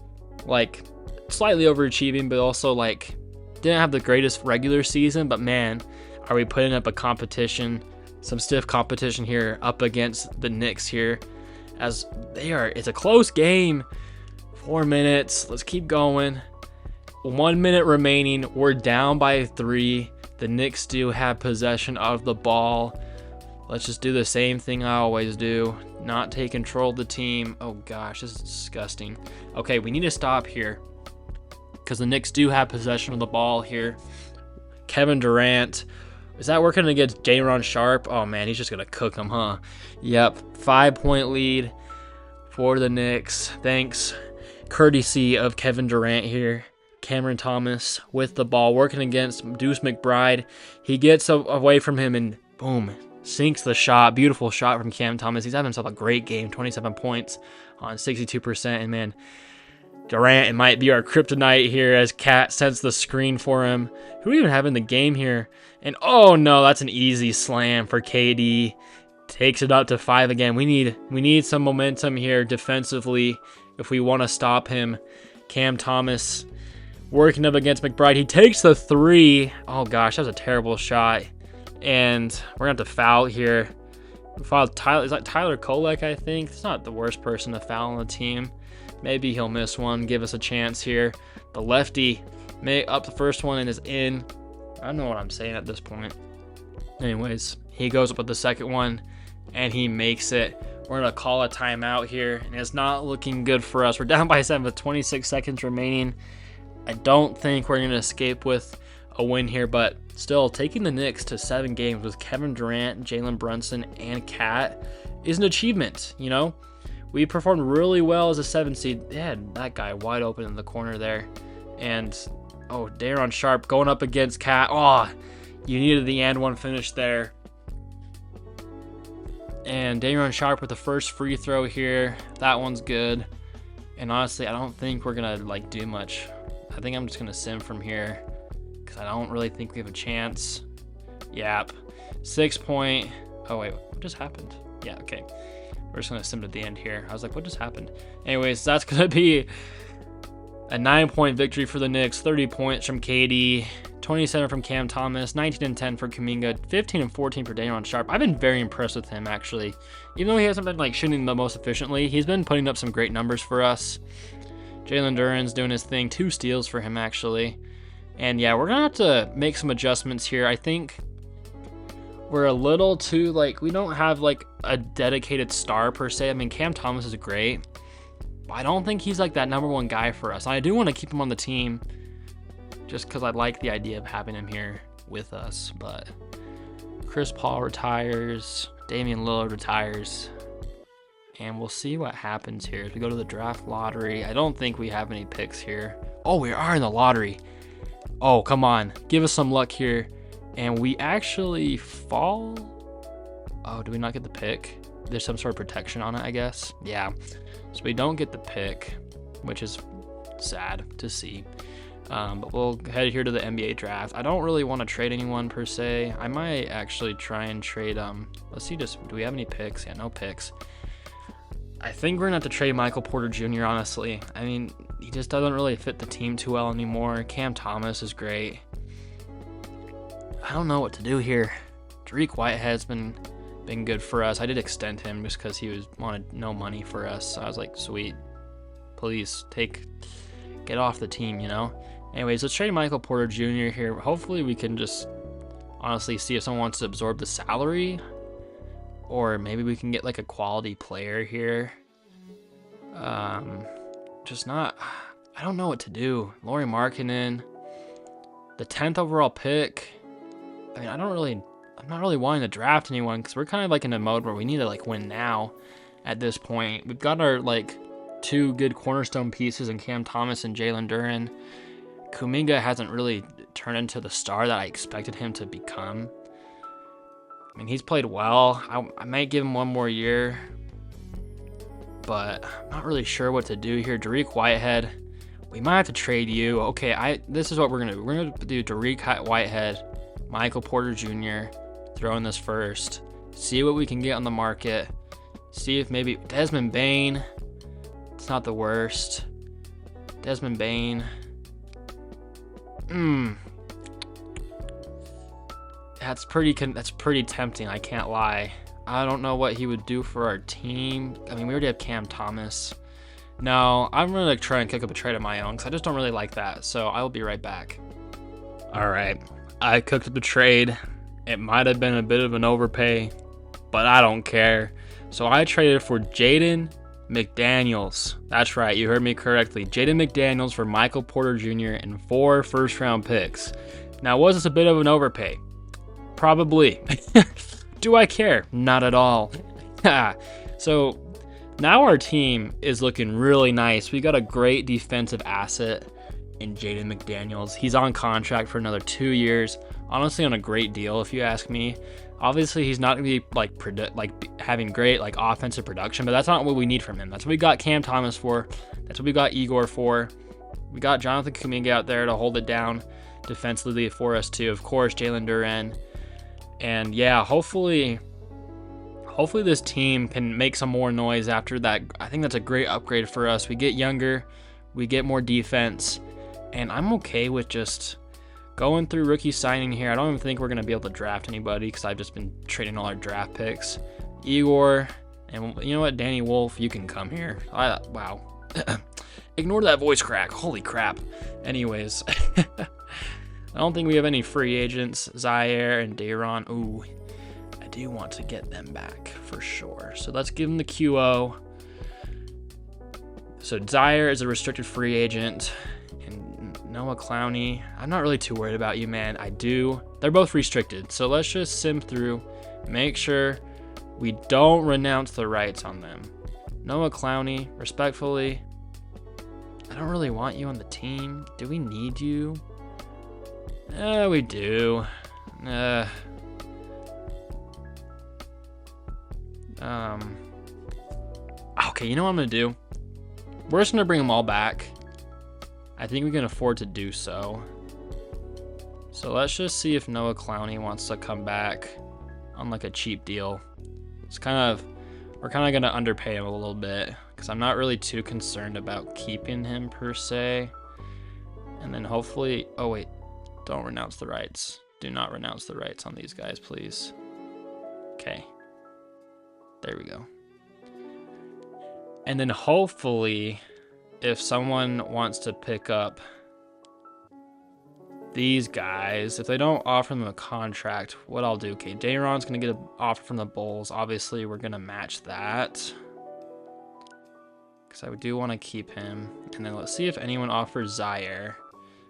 like slightly overachieving, but also like didn't have the greatest regular season. But man, are we putting up a competition, some stiff competition here up against the Knicks here, as it's a close game. 4 minutes. Let's keep going. 1 minute remaining. We're down by 3. The Knicks do have possession of the ball. Let's just do the same thing I always do. Not take control of the team. Oh gosh, this is disgusting. Okay, we need to stop here because the Knicks do have possession of the ball here. Kevin Durant. Is that working against J-Ron Sharp? Oh man, he's just going to cook him, huh? Yep, 5-point lead for the Knicks. Thanks. Courtesy of Kevin Durant here. Cameron Thomas with the ball working against Deuce McBride. He gets away from him and boom. Sinks the shot. Beautiful shot from Cam Thomas. He's having himself a great game. 27 points on 62%. And man, Durant, it might be our kryptonite here as Cat sends the screen for him. Who do we even have in the game here? And oh no, that's an easy slam for KD. Takes it up to 5 again. We need some momentum here defensively if we want to stop him. Cam Thomas working up against McBride. He takes the 3. Oh gosh, that was a terrible shot. And we're going to have to foul here. Foul Tyler. Is that Tyler Kolek, I think? It's not the worst person to foul on the team. Maybe he'll miss one, give us a chance here. The lefty may up the first one and is in. I don't know what I'm saying at this point. Anyways, he goes up with the second one and he makes it. We're going to call a timeout here, and it's not looking good for us. We're down by 7 with 26 seconds remaining. I don't think we're going to escape with a win here, but still, taking the Knicks to 7 games with Kevin Durant, Jalen Brunson, and Cat is an achievement, you know? We performed really well as a 7 seed. They had that guy wide open in the corner there. And, oh, Daron Sharp going up against Cat. Oh, you needed the and one finish there. And Daron Sharp with the first free throw here. That one's good. And honestly, I don't think we're going to, do much. I think I'm just going to sim from here because I don't really think we have a chance. Yep. 6 point. Oh, wait. What just happened? Yeah, okay. We're just going to sim to the end here. I was like, what just happened? Anyways, that's going to be a 9-point victory for the Knicks. 30 points from KD. 27 from Cam Thomas, 19 and 10 for Kuminga, 15 and 14 for Daron Sharp. I've been very impressed with him, actually. Even though he hasn't been shooting the most efficiently, he's been putting up some great numbers for us. Jalen Duren's doing his thing. 2 steals for him, actually. And yeah, we're going to have to make some adjustments here. I think we're a little too, we don't have a dedicated star per se. I mean, Cam Thomas is great, but I don't think he's that #1 guy for us. I do want to keep him on the team, just because I like the idea of having him here with us. But Chris Paul retires, Damian Lillard retires, and we'll see what happens here as we go to the draft lottery. I don't think we have any picks here. Oh, we are in the lottery. Oh, come on. Give us some luck here. And we actually fall. Oh, do we not get the pick? There's some sort of protection on it, I guess. Yeah. So we don't get the pick, which is sad to see. But we'll head here to the NBA draft. I don't really want to trade anyone per se. I might actually try and trade, let's see, do we have any picks? Yeah, no picks. I think we're gonna have to trade Michael Porter Jr., honestly. I mean, he just doesn't really fit the team too well anymore. Cam Thomas is great. I don't know what to do here. Dariq Whitehead's been good for us. I did extend him just because he wanted no money for us. So I was like, sweet, please get off the team, you know? Anyways, let's trade Michael Porter Jr. here. Hopefully we can just honestly see if someone wants to absorb the salary, or maybe we can get a quality player here. I don't know what to do. Lauri Markkanen, the 10th overall pick. I mean, I'm not really wanting to draft anyone because we're kind of in a mode where we need to win now at this point. We've got our 2 good cornerstone pieces in Cam Thomas and Jalen Duren. Kuminga hasn't really turned into the star that I expected him to become. I mean, he's played well. I might give him 1 more year, but I'm not really sure what to do here. Dariq Whitehead, we might have to trade you. Okay, this is what we're gonna do. We're gonna do Dariq Whitehead, Michael Porter Jr., throw in this first, see what we can get on the market, see if maybe Desmond Bane. It's not the worst. Desmond Bane. That's pretty tempting, I can't lie. I don't know what he would do for our team. I mean, we already have Cam Thomas. No, I'm going to try and kick up a trade of my own because I just don't really like that. So I will be right back. All right. I cooked up a trade. It might have been a bit of an overpay, but I don't care. So I traded for Jaden McDaniels. That's right, you heard me correctly. Jaden McDaniels for Michael Porter Jr. and 4 first-round picks. Now, was this a bit of an overpay? Probably. Do I care? Not at all. So now our team is looking really nice. We got a great defensive asset in Jaden McDaniels. He's on contract for another 2 years. Honestly, on a great deal, if you ask me. Obviously, he's not going to be having great offensive production, but that's not what we need from him. That's what we got Cam Thomas for. That's what we got Igor for. We got Jonathan Kuminga out there to hold it down defensively for us too. Of course, Jalen Duren. And yeah, hopefully this team can make some more noise after that. I think that's a great upgrade for us. We get younger, we get more defense, and I'm okay with just going through rookie signing here. I don't even think we're going to be able to draft anybody because I've just been trading all our draft picks. Igor, and you know what, Danny Wolf, you can come here. Wow. Ignore that voice crack. Holy crap. Anyways, I don't think we have any free agents. Zaire and Dayron. Ooh, I do want to get them back for sure. So let's give them the QO. So Zaire is a restricted free agent. And Noah Clowney, I'm not really too worried about you, man. They're both restricted. So let's just sim through. Make sure we don't renounce the rights on them. Noah Clowney, respectfully, I don't really want you on the team. Do we need you? We do. Okay, you know what I'm going to do? We're just going to bring them all back. I think we can afford to do so. So let's just see if Noah Clowney wants to come back on like a cheap deal. We're kind of going to underpay him a little bit because I'm not really too concerned about keeping him per se. And then hopefully, oh wait, don't renounce the rights. Do not renounce the rights on these guys, please. Okay. There we go. And then hopefully, if someone wants to pick up these guys, if they don't offer them a contract, what I'll do, okay, Dayron's going to get an offer from the Bulls. Obviously, we're going to match that because I do want to keep him. And then let's see if anyone offers Zaire,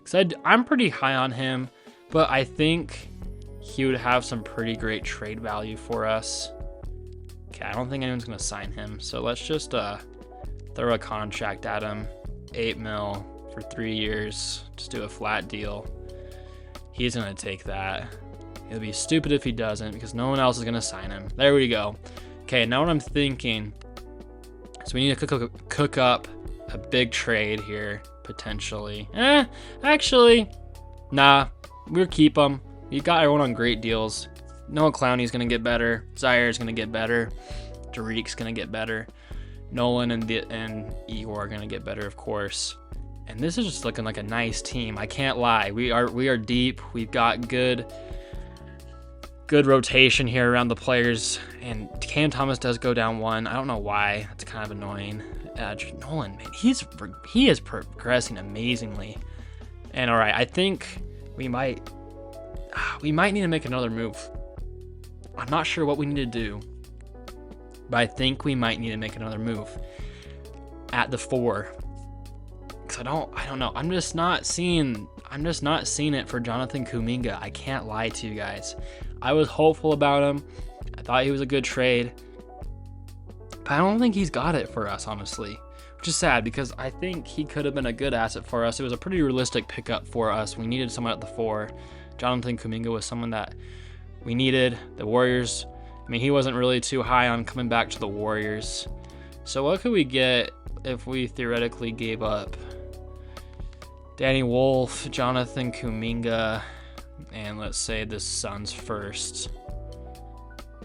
because I'm pretty high on him, but I think he would have some pretty great trade value for us. Okay, I don't think anyone's going to sign him, so let's just throw a contract at him. 8 mil for 3 years. Just do a flat deal. He's going to take that. It'll be stupid if he doesn't because no one else is going to sign him. There we go. Okay, now what I'm thinking is we need to cook up a big trade here, potentially. Actually, nah. We'll keep them. We got everyone on great deals. Noah Clowney's going to get better. Zaire's going to get better. Tariq's going to get better. Nolan and Igor are going to get better, of course. And this is just looking like a nice team. I can't lie. We are deep. We've got good rotation here around the players. And Cam Thomas does go down 1. I don't know why. That's kind of annoying. Nolan, man, he is progressing amazingly. And all right, I think we might need to make another move. I'm not sure what we need to do, but I think we might need to make another move at the 4. Cause I don't know. I'm just not seeing it for Jonathan Kuminga. I can't lie to you guys. I was hopeful about him. I thought he was a good trade, but I don't think he's got it for us, honestly, which is sad because I think he could have been a good asset for us. It was a pretty realistic pickup for us. We needed someone at the 4. Jonathan Kuminga was someone that we needed. The Warriors, I mean, he wasn't really too high on coming back to the Warriors. So what could we get if we theoretically gave up Danny Wolf, Jonathan Kuminga, and let's say the Suns first?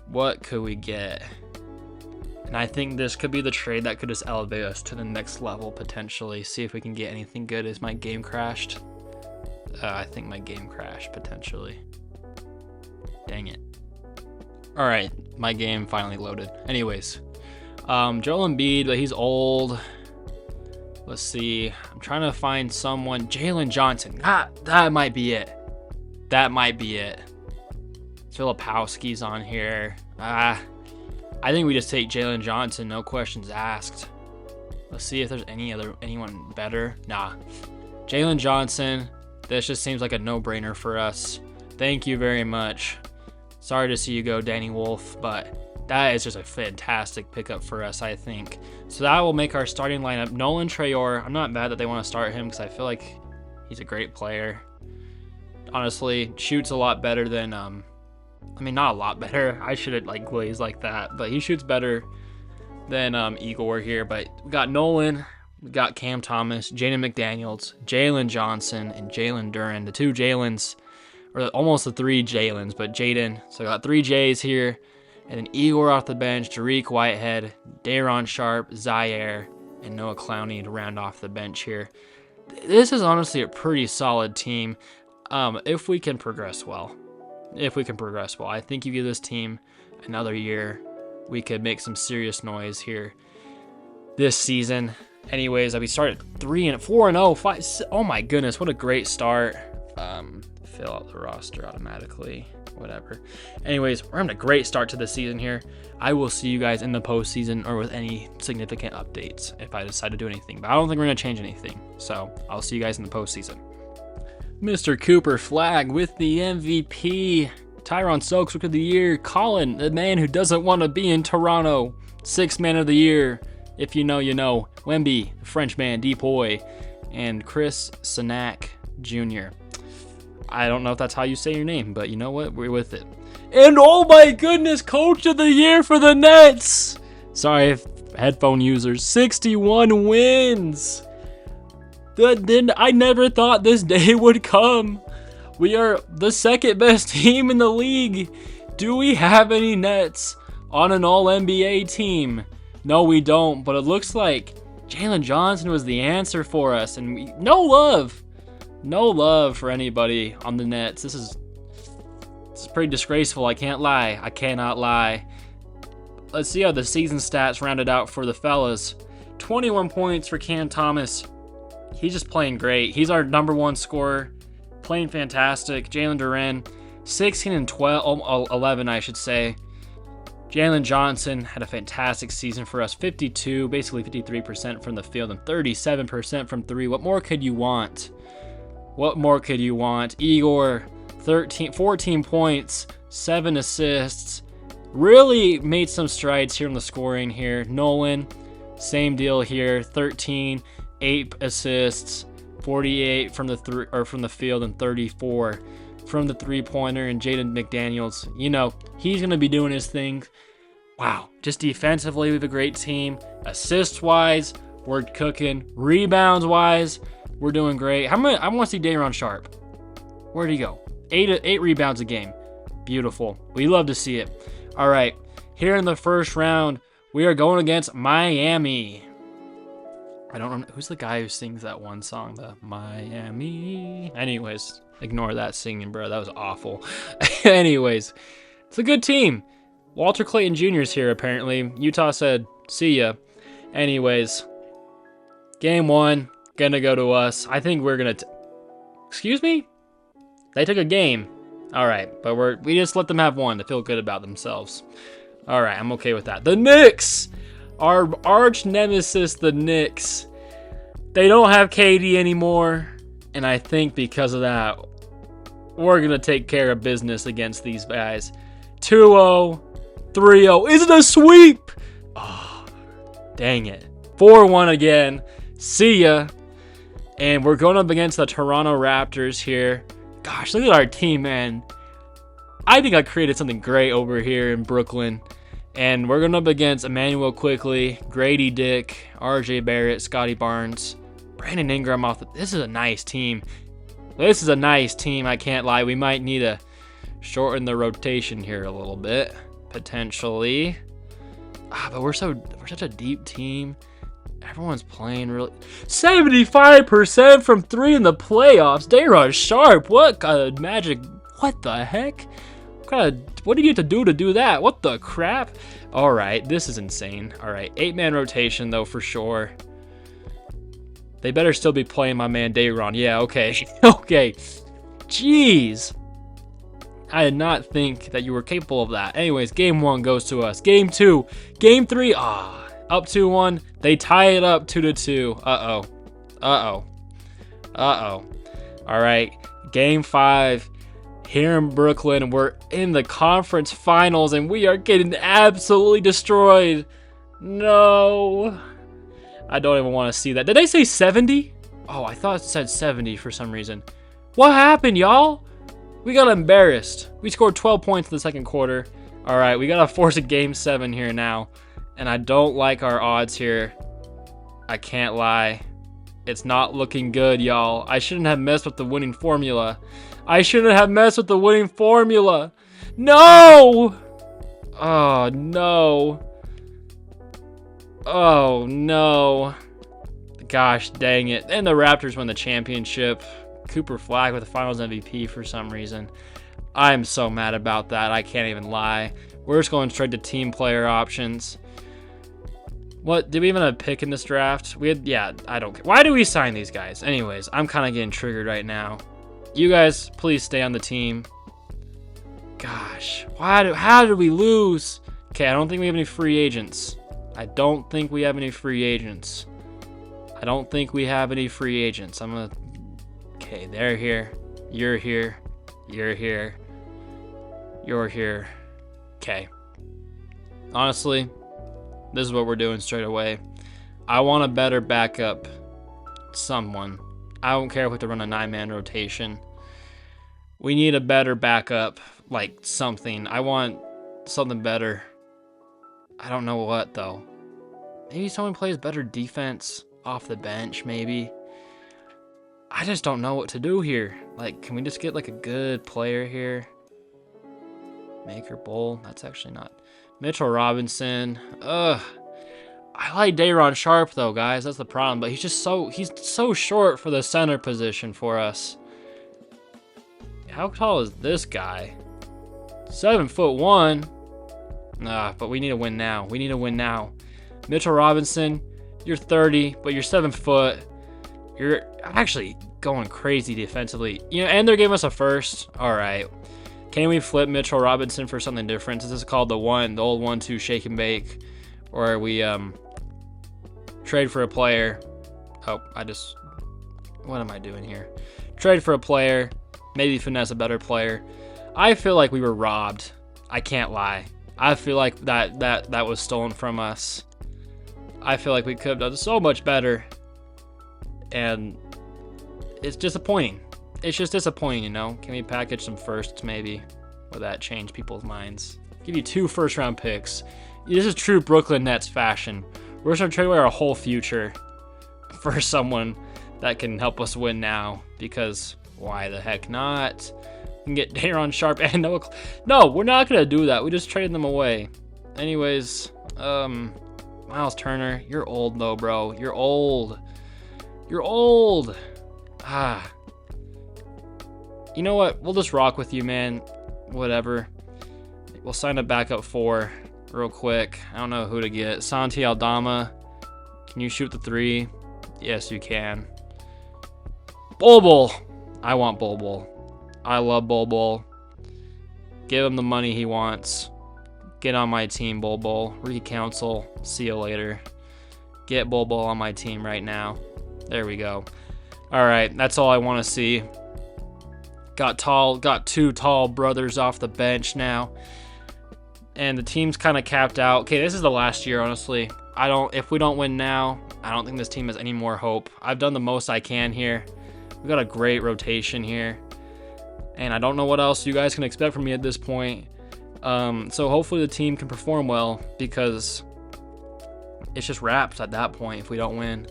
What could we get? And I think this could be the trade that could just elevate us to the next level, potentially. See if we can get anything good. Is my game crashed? I think my game crashed, potentially. Dang it. All right, my game finally loaded. Anyways, Joel Embiid, but he's old. Let's see. I'm trying to find someone. Jalen Johnson. That might be it. That might be it. Filipowski's on here. I think we just take Jalen Johnson, no questions asked. Let's see if there's anyone better. Nah. Jalen Johnson. This just seems like a no-brainer for us. Thank you very much. Sorry to see you go, Danny Wolf, but that is just a fantastic pickup for us, I think. So that will make our starting lineup Nolan Traore. I'm not mad that they want to start him because I feel like he's a great player. Honestly, shoots a lot better than, I mean, not a lot better. I shouldn't like glaze like that, but he shoots better than Igor here. But we got Nolan, we got Cam Thomas, Jaden McDaniels, Jalen Johnson, and Jalen Duren. The 2 Jalens, or almost the 3 Jalens, but Jaden. So I got 3 J's here. And then Igor off the bench, Tariq Whitehead, Dayron Sharp, Zaire, and Noah Clowney to round off the bench here. This is honestly a pretty solid team if we can progress well. I think you give this team another year, we could make some serious noise here this season. Anyways, we started 4-0, 5. Oh my goodness, what a great start. Fill out the roster automatically, whatever. Anyways, we're having a great start to the season here. I will see you guys in the postseason or with any significant updates if I decide to do anything. But I don't think we're going to change anything. So I'll see you guys in the postseason. Mr. Cooper Flag with the MVP. Tyron Stokes, Rookie of the Year. Colin, the man who doesn't want to be in Toronto. 6th Man of the Year. If you know, you know. Wemby, the Frenchman, Depoy. And Chris Sanak Jr. I don't know if that's how you say your name, but you know what? We're with it. And oh my goodness, Coach of the Year for the Nets. Sorry, headphone users. 61 wins. Then I never thought this day would come. We are the 2nd best team in the league. Do we have any Nets on an All-NBA team? No, we don't, but it looks like Jalen Johnson was the answer for us, and no love for anybody on the Nets. This is pretty disgraceful. I can't lie. I cannot lie. Let's see how the season stats rounded out for the fellas. 21 points for Cam Thomas. He's just playing great. He's our #1 scorer, playing fantastic. Jalen Duren, 16 and 11, I should say. Jalen Johnson had a fantastic season for us. 52, basically 53% from the field and 37% from 3. What more could you want? What more could you want? Igor, 14 points, 7 assists. Really made some strides here in the scoring here. Nolan, same deal here. 13, 8 assists, 48 from the field and 34 from the 3-pointer. And Jaden McDaniels, you know, he's gonna be doing his thing. Wow, just defensively, we have a great team. Assist-wise, we're cooking. Rebounds-wise, we're doing great. I want to see Day'Ron Sharp. Where'd he go? 8 rebounds a game. Beautiful. We love to see it. All right, here in the first round, we are going against Miami. I don't know who's the guy who sings that one song, the Miami. Anyways, ignore that singing, bro. That was awful. Anyways, it's a good team. Walter Clayton Jr. is here, apparently. Utah said, see ya. Anyways, game 1, gonna go to us. I think we're gonna... Excuse me? They took a game. All right, but we just let them have one to feel good about themselves. All right, I'm okay with that. The Knicks! Our arch nemesis, the Knicks. They don't have KD anymore, and I think because of that, we're gonna take care of business against these guys. 2-0. 3-0. Is it a sweep? Oh, dang it. 4-1 again. See ya. And we're going up against the Toronto Raptors here. Gosh, look at our team, man. I think I created something great over here in Brooklyn. And we're going up against Emmanuel Quickley, Grady Dick, RJ Barrett, Scotty Barnes, Brandon Ingram off. This is a nice team. This is a nice team, I can't lie. We might need to shorten the rotation here a little bit. Potentially. But we're such a deep team. Everyone's playing really... 75% from 3 in the playoffs. Day'Ron Sharp. What kind of magic? What the heck? What do you have to do that? What the crap? All right, this is insane. All right, 8-man rotation, though, for sure. They better still be playing my man Day'Ron. Yeah, okay. Okay. Jeez. I did not think that you were capable of that. Anyways, game 1 goes to us. Game 2. Game 3. Up 2-1. They tie it up 2-2. Uh-oh. All right. Game 5. Here in Brooklyn. We're in the conference finals, and we are getting absolutely destroyed. No. I don't even want to see that. Did they say 70? Oh, I thought it said 70 for some reason. What happened, y'all? We got embarrassed. We scored 12 points in the second quarter. All right, we got to force a game 7 here now. And I don't like our odds here. I can't lie. It's not looking good, y'all. I shouldn't have messed with the winning formula. No! Oh, no. Oh, no. Gosh dang it. And the Raptors won the championship. Cooper Flag with the Finals MVP for some reason. I'm so mad about that. I can't even lie. We're just going straight to team player options. What, did we even have a pick in this draft? We had, yeah, I don't care. Why do we sign these guys? Anyways, I'm kind of getting triggered right now. You guys, please stay on the team. Gosh, how did we lose? Okay, I don't think we have any free agents. I don't think we have any free agents. I'm gonna, okay, they're here. You're here. You're here. You're here. Okay. Honestly, this is what we're doing straight away. I want a better backup someone. I don't care if we have to run a 9-man rotation. We need a better backup, like something. I want something better. I don't know what, though. Maybe someone plays better defense off the bench, maybe. I just don't know what to do here. Like, can we just get like a good player here? Maker Bowl. That's actually not. Mitchell Robinson. Ugh. I like Dayron Sharp though, guys. That's the problem. But he's so short for the center position for us. How tall is this guy? 7'1". Nah, but we need to win now. We need to win now. Mitchell Robinson, you're 30, but you're 7 foot. You're actually going crazy defensively. You know, and they're giving us a first. All right. Can we flip Mitchell Robinson for something different? This is called the old 1-2 shake and bake, or we trade for a player. Oh, what am I doing here? Trade for a player, maybe finesse a better player. I feel like we were robbed. I can't lie. I feel like that was stolen from us. I feel like we could have done so much better, and it's disappointing. It's just disappointing, you know? Can we package some firsts, maybe? Will that change people's minds? Give you 2 first-round picks. This is true Brooklyn Nets fashion. We're just going to trade away our whole future for someone that can help us win now. Because why the heck not? We can get Dayron Sharp and Noah. No, we're not going to do that. We just traded them away. Anyways, Miles Turner, you're old though, bro. You're old. You're old. You know what? We'll just rock with you, man. Whatever. We'll sign a backup 4 real quick. I don't know who to get. Santi Aldama. Can you shoot the 3? Yes, you can. Bol. I want Bol. I love Bol. Give him the money he wants. Get on my team, Bol. Re-council. See you later. Get Bol on my team right now. There we go. All right, that's all I want to see. Got 2 tall brothers off the bench now. And the team's kind of capped out. Okay, this is the last year, honestly. If we don't win now, I don't think this team has any more hope. I've done the most I can here. We've got a great rotation here. And I don't know what else you guys can expect from me at this point. So hopefully the team can perform well, because it's just wraps at that point if we don't win.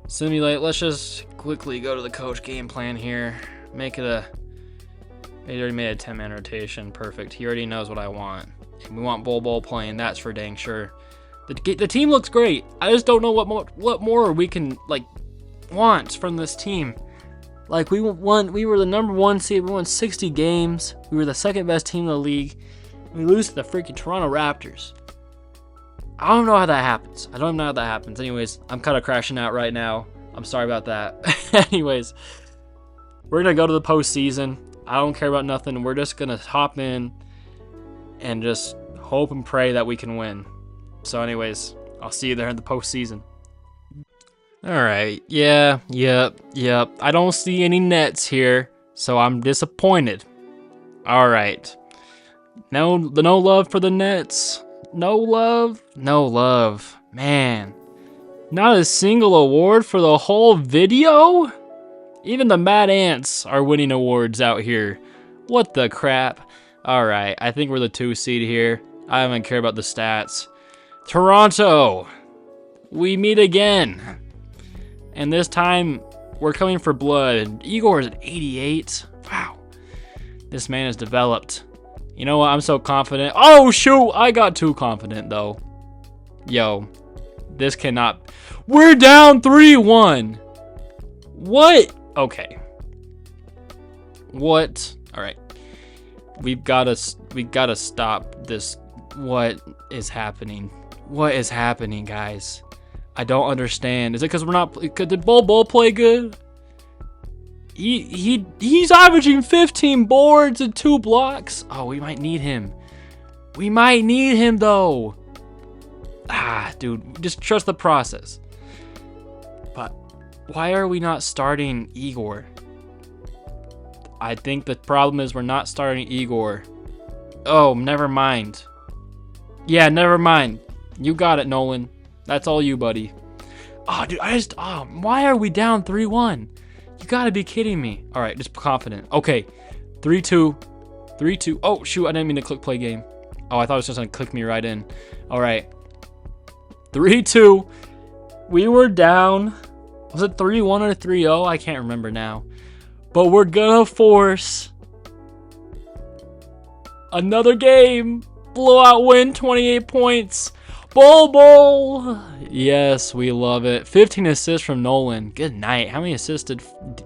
Simulate. Let's just quickly go to the coach game plan here. Make it he already made a 10-man rotation. Perfect. He already knows what I want. And we want Bol playing. That's for dang sure. The team looks great. I just don't know what more we can want from this team. Like, we were the number 1 seed. We won 60 games. We were the second best team in the league. We lose to the freaking Toronto Raptors. I don't know how that happens. Anyways, I'm kind of crashing out right now. I'm sorry about that. Anyways, we're going to go to the postseason. I don't care about nothing. We're just going to hop in and just hope and pray that we can win. So anyways, I'll see you there in the postseason. All right. Yep. I don't see any Nets here, so I'm disappointed. All right. No love for the Nets. No love. Man, not a single award for the whole video? Even the Mad Ants are winning awards out here. What the crap? All right, I think we're the 2 seed here. I don't even care about the stats. Toronto, we meet again. And this time, we're coming for blood. Igor's at 88. Wow. This man has developed. You know what? I'm so confident. Oh, shoot. I got too confident, though. Yo. This cannot. We're down 3-1. What? Okay. What? All right. We gotta stop this. What is happening? What is happening, guys? I don't understand. Is it because we're not... Did Bol play good? He's averaging 15 boards and 2 blocks. Oh, we might need him. We might need him, though. Dude, just trust the process. But why are we not starting Igor? I think the problem is we're not starting Igor. Oh, never mind. Yeah, never mind. You got it, Nolan. That's all you, buddy. Oh, dude, why are we down 3-1? You gotta be kidding me. All right, just confident. Okay, 3-2. 3-2. Oh, shoot, I didn't mean to click play game. Oh, I thought it was just gonna click me right in. All right. 3-2. We were down. Was it 3-1 or 3-0? I can't remember now. But we're gonna force another game. Blowout win, 28 points. Bol. Yes, we love it. 15 assists from Nolan. Good night. How many assists did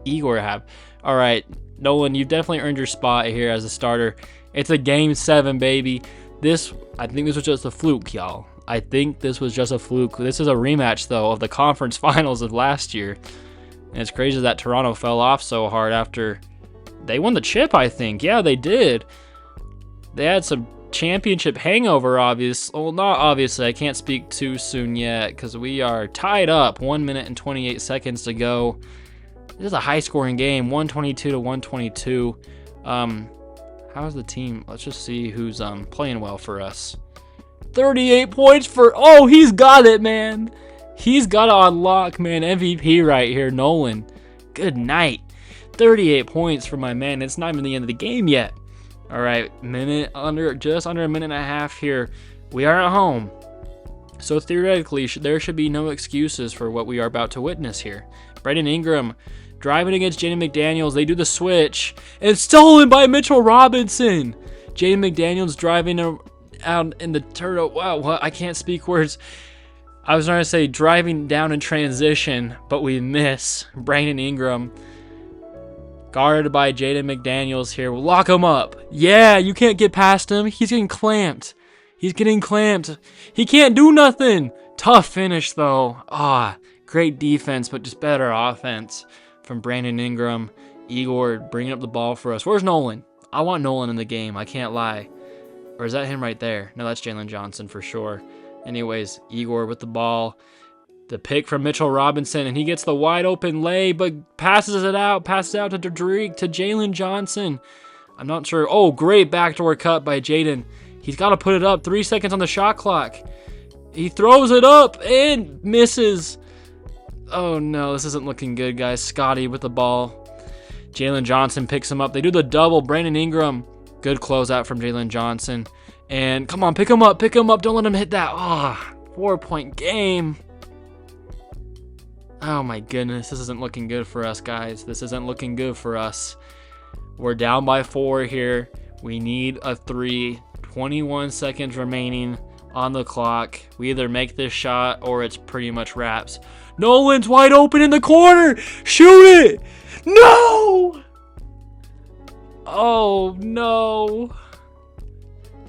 Igor have? All right, Nolan, you've definitely earned your spot here as a starter. It's a game 7, baby. I think this was just a fluke, y'all. I think this was just a fluke. This is a rematch, though, of the conference finals of last year. And it's crazy that Toronto fell off so hard after they won the chip, I think. Yeah, they did. They had some championship hangover, obviously. Well, not obviously. I can't speak too soon yet because we are tied up. 1 minute and 28 seconds to go. This is a high-scoring game, 122 to 122. How's the team? Let's just see who's playing well for us. 38 points for... Oh, he's got it, man. He's got to unlock, man. MVP right here, Nolan. Good night. 38 points for my man. It's not even the end of the game yet. All right, just under a minute and a half here. We are at home. So theoretically, there should be no excuses for what we are about to witness here. Brandon Ingram driving against Jaden McDaniels. They do the switch. And stolen by Mitchell Robinson. Jaden McDaniels driving out in the turtle. Wow, what? I can't speak words. I was trying to say driving down in transition, but we miss. Brandon Ingram guarded by Jaden McDaniels here. We'll lock him up. Yeah, you can't get past him. He's getting clamped. He's getting clamped. He can't do nothing. Tough finish, though. Great defense, but just better offense from Brandon Ingram. Igor bringing up the ball for us. Where's Nolan? I want Nolan in the game. I can't lie. Or is that him right there? No, that's Jalen Johnson for sure. Anyways, Igor with the ball. The pick from Mitchell Robinson, and he gets the wide open lay, but passes it out. Passes out to Drake, to Jalen Johnson. I'm not sure. Oh, great backdoor cut by Jaden. He's got to put it up. 3 seconds on the shot clock. He throws it up and misses. Oh, no. This isn't looking good, guys. Scotty with the ball. Jalen Johnson picks him up. They do the double. Brandon Ingram. Good closeout from Jalen Johnson. And come on, pick him up. Pick him up. Don't let him hit that. 4-point game. Oh my goodness, this isn't looking good for us, guys. This isn't looking good for us. We're down by 4 here. We need a 3. 21 seconds remaining on the clock. We either make this shot or it's pretty much wraps. Nolan's wide open in the corner. Shoot it. No. Oh, no.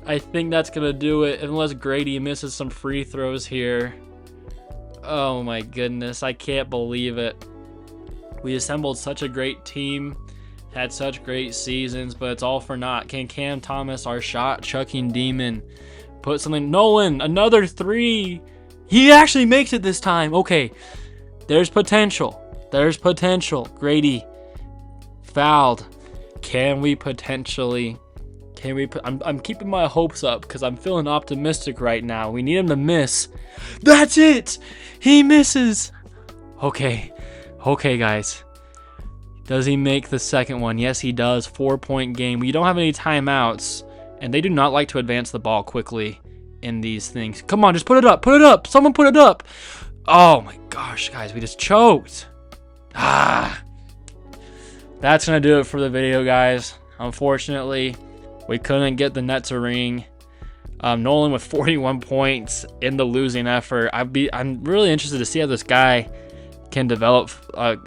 I think that's going to do it unless Grady misses some free throws here. Oh my goodness, I can't believe it. We assembled such a great team, had such great seasons, but it's all for naught. Can Cam Thomas, our shot-chucking demon, put something? Nolan, another 3. He actually makes it this time. Okay, there's potential. There's potential. Grady fouled. Can we potentially... I'm keeping my hopes up because I'm feeling optimistic right now. We need him to miss. That's it. He misses. Okay, guys. Does he make the second one? Yes, he does. 4-point game. We don't have any timeouts, and they do not like to advance the ball quickly in these things. Come on, just put it up. Put it up. Someone put it up. Oh my gosh, guys, we just choked. That's gonna do it for the video, guys. Unfortunately, we couldn't get the net to ring. Nolan with 41 points in the losing effort. I'm really interested to see how this guy can develop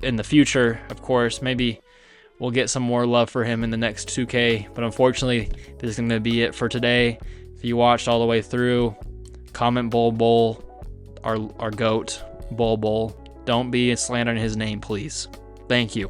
in the future. Of course, maybe we'll get some more love for him in the next 2K. But unfortunately, this is going to be it for today. If you watched all the way through, Comment Bull, our goat, Bull. Don't be slandering his name, please. Thank you.